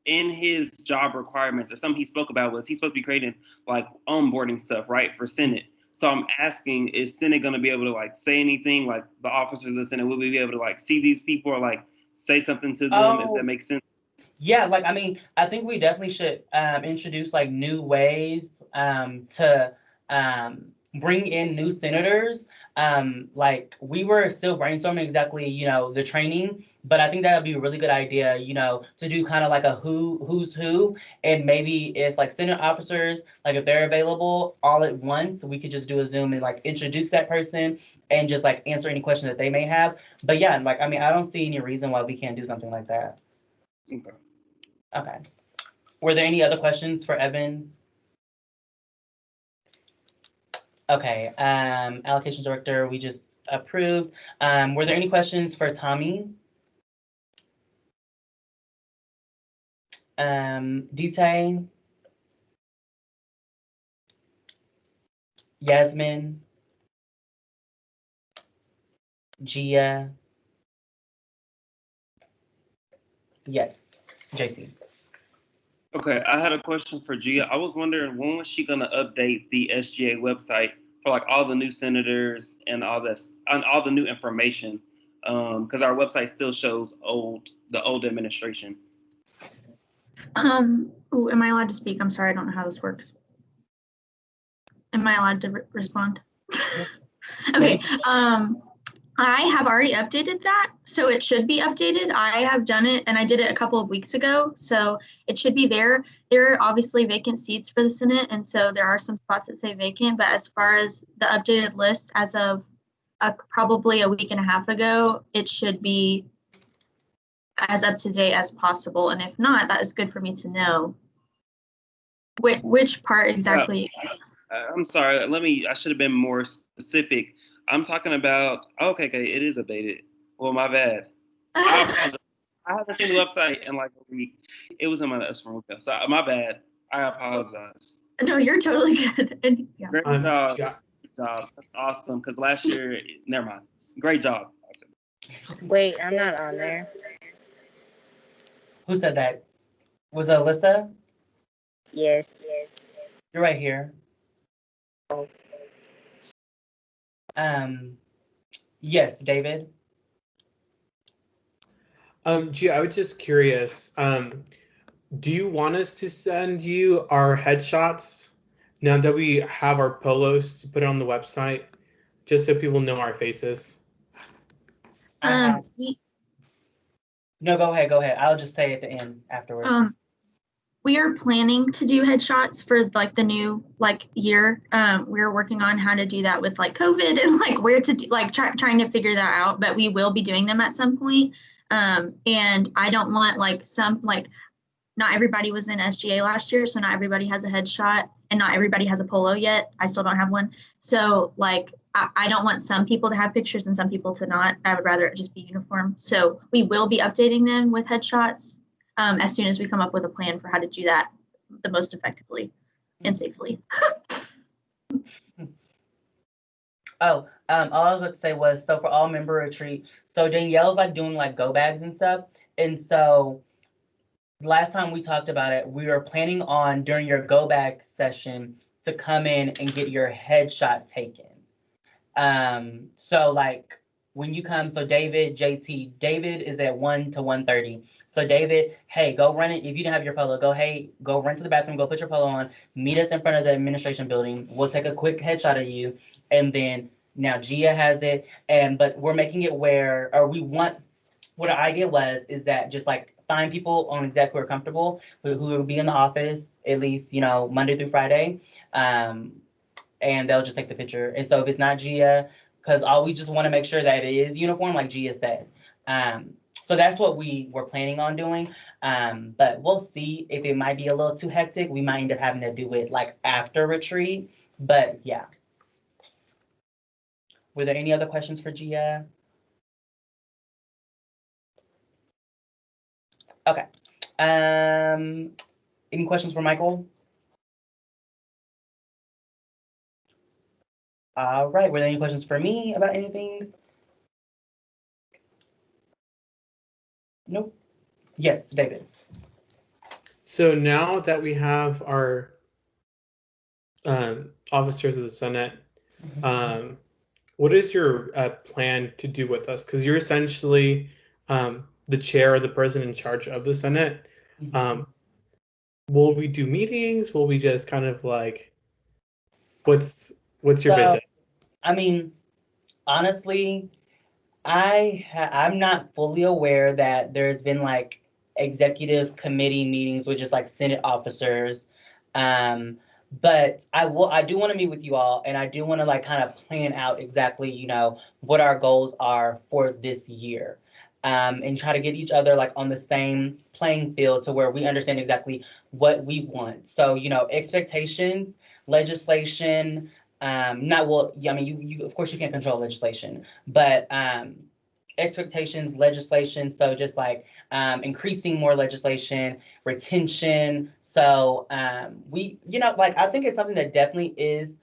in his job requirements, or something he spoke about was he's supposed to be creating like onboarding stuff, right, for Senate. So I'm asking, is Senate going to be able to like say anything, like the officers of the Senate, will we be able to like see these people or like say something to them, if that makes sense? Yeah, like, I mean, I think we definitely should introduce like new ways to bring in new senators. Like, we were still brainstorming exactly, the training, but I think that would be a really good idea, to do kind of like a who's who, and maybe if like Senate officers, like if they're available all at once, we could just do a Zoom and like introduce that person and just like answer any question that they may have. But yeah, like, I mean, I don't see any reason why we can't do something like that. Okay. Okay. Were there any other questions for Evan? Okay. Allocations director, we just approved. Were there any questions for Tommy? Dite? Yasmin? Gia? Yes. JT. Okay, I had a question for Gia. I was wondering, when was she gonna update the SGA website for like all the new senators and all this and all the new information? Because our website still shows the old administration. Ooh, am I allowed to speak? I'm sorry, I don't know how this works. Am I allowed to respond? Okay. I have already updated that, so it should be updated. I have done it, and I did it a couple of weeks ago, so it should be there. There are obviously vacant seats for the Senate, and so there are some spots that say vacant, but as far as the updated list as of probably a week and a half ago, it should be as up to date as possible, and if not, that is good for me to know. Which part exactly? I'm sorry. I should have been more specific. I'm talking about. Okay, it is updated. Well, my bad. I apologize. I haven't seen the website in like a week. It was in my notes from work, so my bad. I apologize. No, you're totally good. And, yeah. Great job. Good job. That's awesome. Because last year, never mind. Great job. Wait, I'm not on there. Who said that? Was it Alyssa? Yes. You're right here. Oh. Yes, David. Gee, I was just curious. Do you want us to send you our headshots now that we have our polos to put on the website, just so people know our faces? No, go ahead. I'll just say at the end afterwards. We are planning to do headshots for like the new year. We're working on how to do that with like COVID and like where to do, like trying to figure that out, but we will be doing them at some point. And I don't want not everybody was in SGA last year, so not everybody has a headshot and not everybody has a polo yet. I still don't have one. So I don't want some people to have pictures and some people to not. I would rather it just be uniform. So we will be updating them with headshots as soon as we come up with a plan for how to do that the most effectively and safely. All I was about to say was, so for all member retreat, so Danielle's doing go bags and stuff. And so last time we talked about it, we were planning on during your go bag session to come in and get your headshot taken. So when you come, so David, JT, David is at 1 to 1:30. So David, hey, go run it. If you didn't have your polo, go run to the bathroom, go put your polo on, meet us in front of the administration building. We'll take a quick headshot of you. And then now Gia has it. But we're making it where, or we want, what our idea is that just find people on exactly who are comfortable, who will be in the office at least, Monday through Friday. And they'll just take the picture. And so if it's not Gia, because we just want to make sure that it is uniform, like Gia said. So that's what we were planning on doing. But we'll see if it might be a little too hectic. We might end up having to do it after retreat. But yeah. Were there any other questions for Gia? Okay. Any questions for Michael? All right, were there any questions for me about anything? Nope. Yes, David. So now that we have our officers of the Senate, what is your plan to do with us? Because you're essentially the chair or the person in charge of the Senate. Will we do meetings? Will we just kind of like, what's your vision? I mean, honestly, I'm not fully aware that there's been like executive committee meetings with just like Senate officers. But I do want to meet with you all, and I do want to like kind of plan out exactly, what our goals are for this year. And try to get each other like on the same playing field to where we understand exactly what we want. So, expectations, legislation, not well, yeah, I mean, you of course you can't control legislation, but expectations, legislation, so just like increasing more legislation, retention. So like I think it's something that definitely is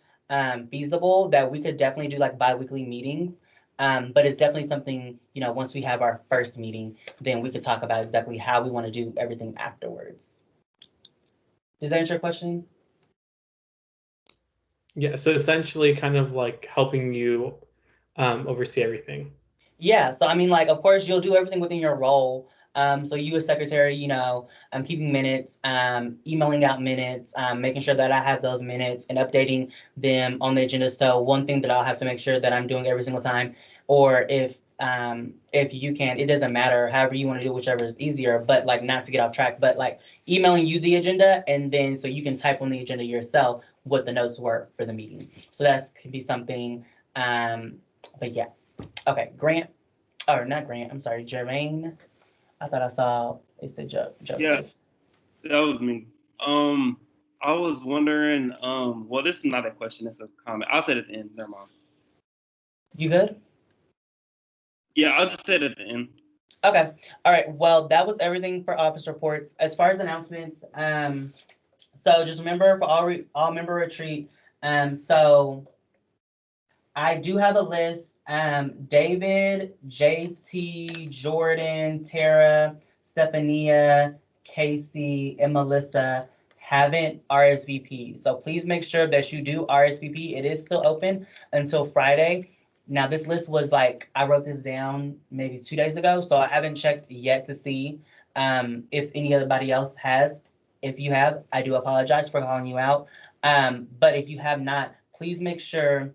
feasible, that we could definitely do like bi-weekly meetings. But it's definitely something, once we have our first meeting, then we could talk about exactly how we want to do everything afterwards. Does that answer your question? Yeah, so essentially kind of like helping you oversee everything. Yeah, so I mean, like, of course, you'll do everything within your role. So you as secretary, I'm keeping minutes, emailing out minutes, making sure that I have those minutes and updating them on the agenda. So one thing that I'll have to make sure that I'm doing every single time, or if you can, it doesn't matter, however you want to do, whichever is easier, but like not to get off track, but like emailing you the agenda, and then so you can type on the agenda yourself what the notes were for the meeting. So that could be something, but yeah. Okay, Grant, or not Grant, I'm sorry, Jermaine. I thought I saw it said Joseph. Yeah, that was me. I was wondering, well, this is not a question, it's a comment. I'll say it at the end, never mind. You good? Yeah, I'll just say it at the end. Okay, all right, well, that was everything for office reports. As far as announcements, so just remember for all member retreat, so I do have a list. David, JT, Jordan, Tara, Stephania, Casey, and Melissa haven't RSVP'd. So please make sure that you do RSVP. It is still open until Friday. Now this list was like, I wrote this down maybe 2 days ago, so I haven't checked yet to see if anybody else has. If you have, I do apologize for calling you out. But if you have not, please make sure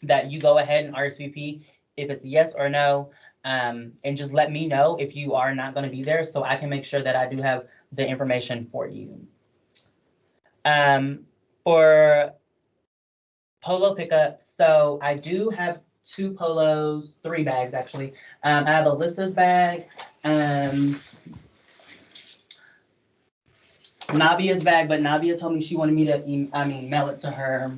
that you go ahead and RSVP if it's yes or no, and just let me know if you are not going to be there so I can make sure that I do have the information for you. For polo pickup, so I do have 2 polos, 3 bags actually. I have Alyssa's bag, Navia's bag, but Navia told me she wanted me to mail it to her,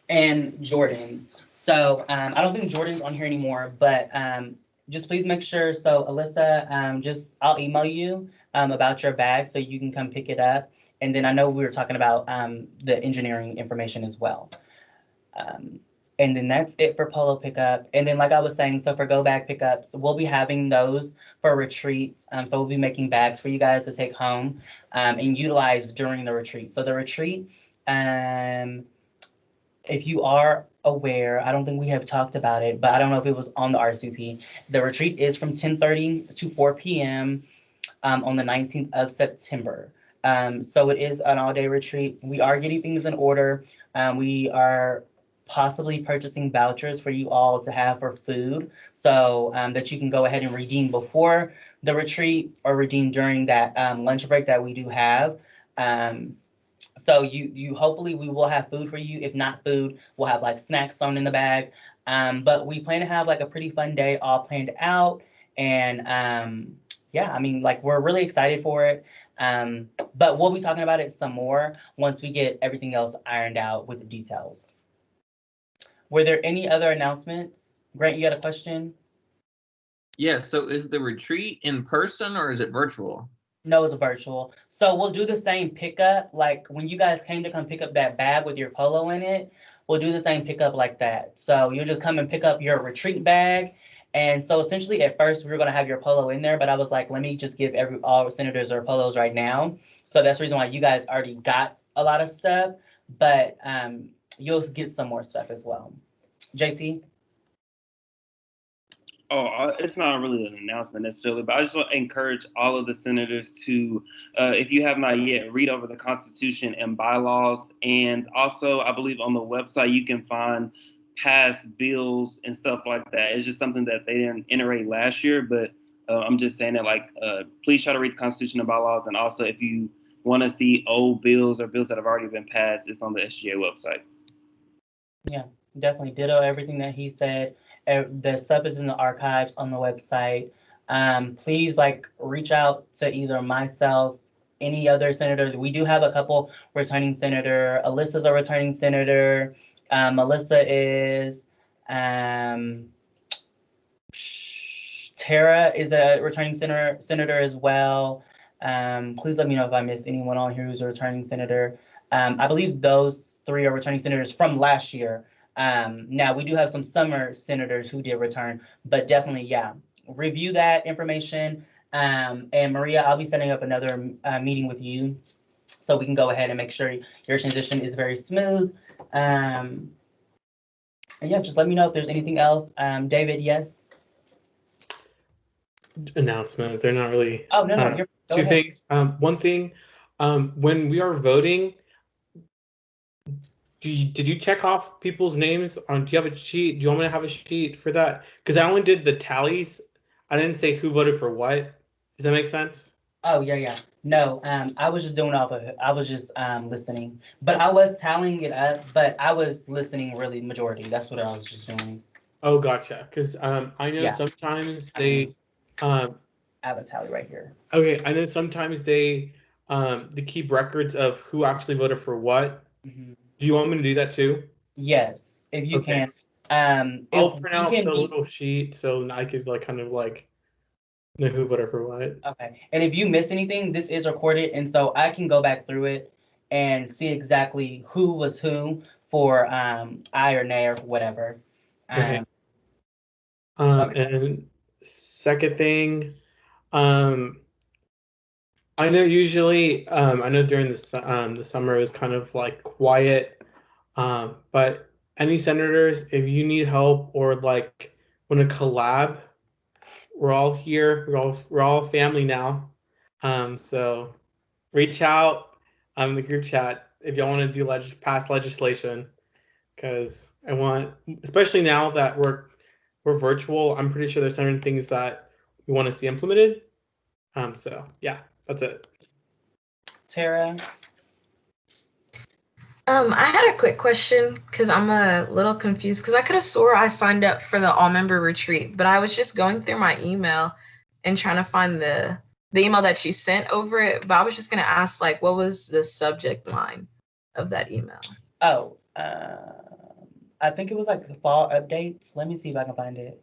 and Jordan. So I don't think Jordan's on here anymore, but just please make sure. So Alyssa, I'll email you about your bag so you can come pick it up. And then I know we were talking about the engineering information as well. And then that's it for polo pickup. And then like I was saying, so for go bag pickups, we'll be having those for retreats. So we'll be making bags for you guys to take home and utilize during the retreat. So the retreat, if you are aware, I don't think we have talked about it, but I don't know if it was on the RSVP. The retreat is from 10:30 to 4 p.m. On the 19th of September. So it is an all-day retreat. We are getting things in order. We are possibly purchasing vouchers for you all to have for food, so that you can go ahead and redeem before the retreat or redeem during that lunch break that we do have. So you hopefully we will have food for you. If not food, we'll have like snacks thrown in the bag. But we plan to have like a pretty fun day all planned out. And yeah, I mean, like we're really excited for it. But we'll be talking about it some more once we get everything else ironed out with the details. Were there any other announcements? Grant, you got a question? Yeah, so is the retreat in person or is it virtual? No, it's virtual. So we'll do the same pickup. Like when you guys came to come pick up that bag with your polo in it, we'll do the same pickup like that. So you'll just come and pick up your retreat bag. And so essentially at first we were gonna have your polo in there, but I was like, let me just give all senators their polos right now. So that's the reason why you guys already got a lot of stuff, but you'll get some more stuff as well. JT? It's not really an announcement necessarily, but I just want to encourage all of the senators to, if you have not yet, read over the Constitution and bylaws. And also, I believe on the website you can find past bills and stuff like that. It's just something that they didn't iterate last year, but I'm just saying that, like, please try to read the Constitution and bylaws. And also, if you want to see old bills or bills that have already been passed, it's on the SGA website. Yeah, definitely ditto everything that he said. The stuff is in the archives on the website. Please reach out to either myself, any other senator. We do have a couple returning senator. Alyssa's a returning senator. Melissa is. Tara is a returning senator as well. Please let me know if I missed anyone on here who's a returning senator. I believe those 3 are returning senators from last year. Now, we do have some summer senators who did return, but definitely, yeah, review that information. And Maria, I'll be setting up another meeting with you so we can go ahead and make sure your transition is very smooth. And yeah, just let me know if there's anything else. David, yes? Announcements. They're not really. Oh, no, you're, two ahead. things. One thing, when we are voting, did you check off people's names? Do you have a sheet? Do you want me to have a sheet for that? Because I only did the tallies. I didn't say who voted for what. Does that make sense? Oh, yeah. No, I was just doing off of it. I was just listening. But I was tallying it up, but I was listening really majority. That's what I was just doing. Oh, gotcha. Because I know Yeah. sometimes they. I have a tally right here. Okay, I know sometimes they keep records of who actually voted for what. Mm-hmm. Do you want me to do that too? Yes, if you Okay. can. I'll print out the little sheet so I could know who voted for what. Okay, and if you miss anything, this is recorded, and so I can go back through it and see exactly who was who for aye or nay or whatever. Okay. Okay. And second thing, I know usually, I know during the summer it was kind of quiet, but any senators, if you need help or want to collab, we're all here. We're all family now. So reach out in the group chat if y'all want to do pass legislation, because I want, especially now that we're virtual, I'm pretty sure there's certain things that we want to see implemented. So yeah, that's it. Tara? I had a quick question because I'm a little confused because I could have swore I signed up for the all-member retreat, but I was just going through my email and trying to find the email that you sent over it. But I was just gonna ask, what was the subject line of that email? Oh, I think it was the fall updates. Let me see if I can find it.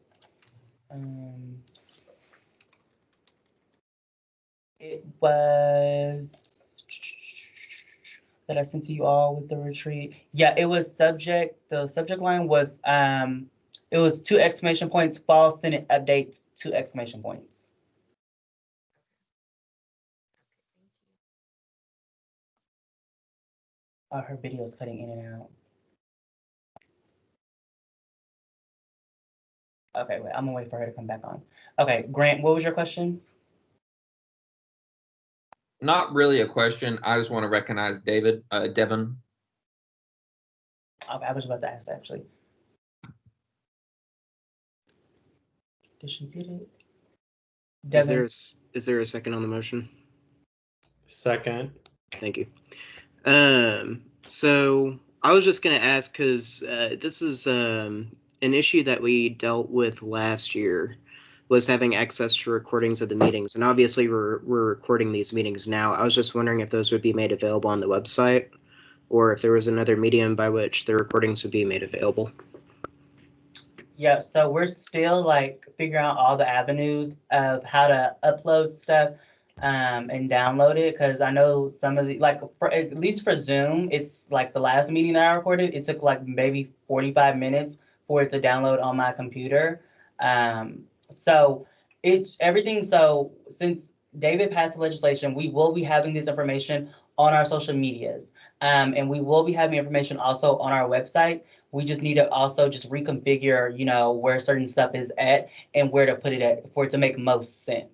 It was that I sent to you all with the retreat. Yeah, it was the subject line was it was 2 exclamation points, fall Senate updates, 2 exclamation points. Her video's cutting in and out. Okay, wait, I'm gonna wait for her to come back on. Okay, Grant, what was your question? Not really a question. I just want to recognize Devin. Okay, I was about to ask actually. Did she get it? Devin? Is there a second on the motion? Second. Thank you. So I was just going to ask, because this is an issue that we dealt with last year, was having access to recordings of the meetings. And obviously we're recording these meetings now. I was just wondering if those would be made available on the website, or if there was another medium by which the recordings would be made available. Yeah, so we're still figuring out all the avenues of how to upload stuff. and download it, because I know some of the, like, for at least for Zoom, it's like the last meeting that I recorded, it took like maybe 45 minutes for it to download on my computer. So it's everything. So since David passed the legislation, we will be having this information on our social medias. And we will be having information also on our website. We just need to also just reconfigure, where certain stuff is at and where to put it at for it to make most sense.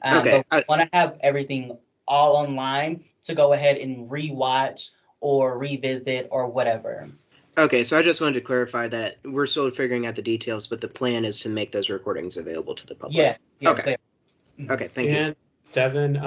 Okay. But we want to have everything all online to go ahead and rewatch or revisit or whatever. Okay, so I just wanted to clarify that we're still figuring out the details, but the plan is to make those recordings available to the public. Yeah. Yes, Okay. Okay, thank you. And Devin,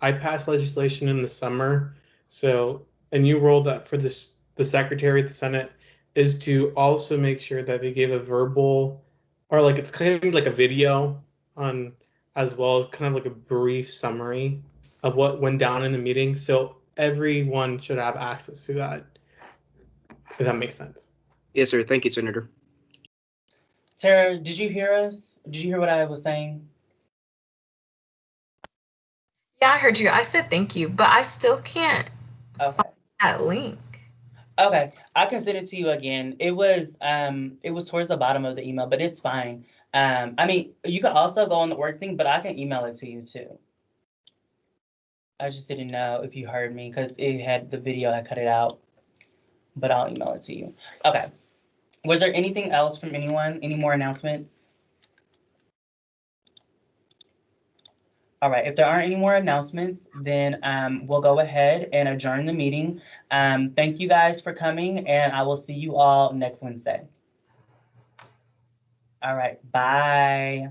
I passed legislation in the summer, and you rolled that for this, the Secretary of the Senate, is to also make sure that they give a verbal, or like it's kind of like a video on as well, kind of like a brief summary of what went down in the meeting. So everyone should have access to that, if that makes sense. Yes, sir. Thank you, Senator. Tara, did you hear us? Did you hear what I was saying? Yeah, I heard you. I said thank you, but I still can't Okay. find that link. Okay, I can send it to you again. It was towards the bottom of the email, but it's fine. I mean, you can also go on the work thing, but I can email it to you too. I just didn't know if you heard me because it had the video, I cut it out, but I'll email it to you. Okay. Was there anything else from anyone? Any more announcements? All right, if there aren't any more announcements, then we'll go ahead and adjourn the meeting. Thank you guys for coming, and I will see you all next Wednesday. All right, bye.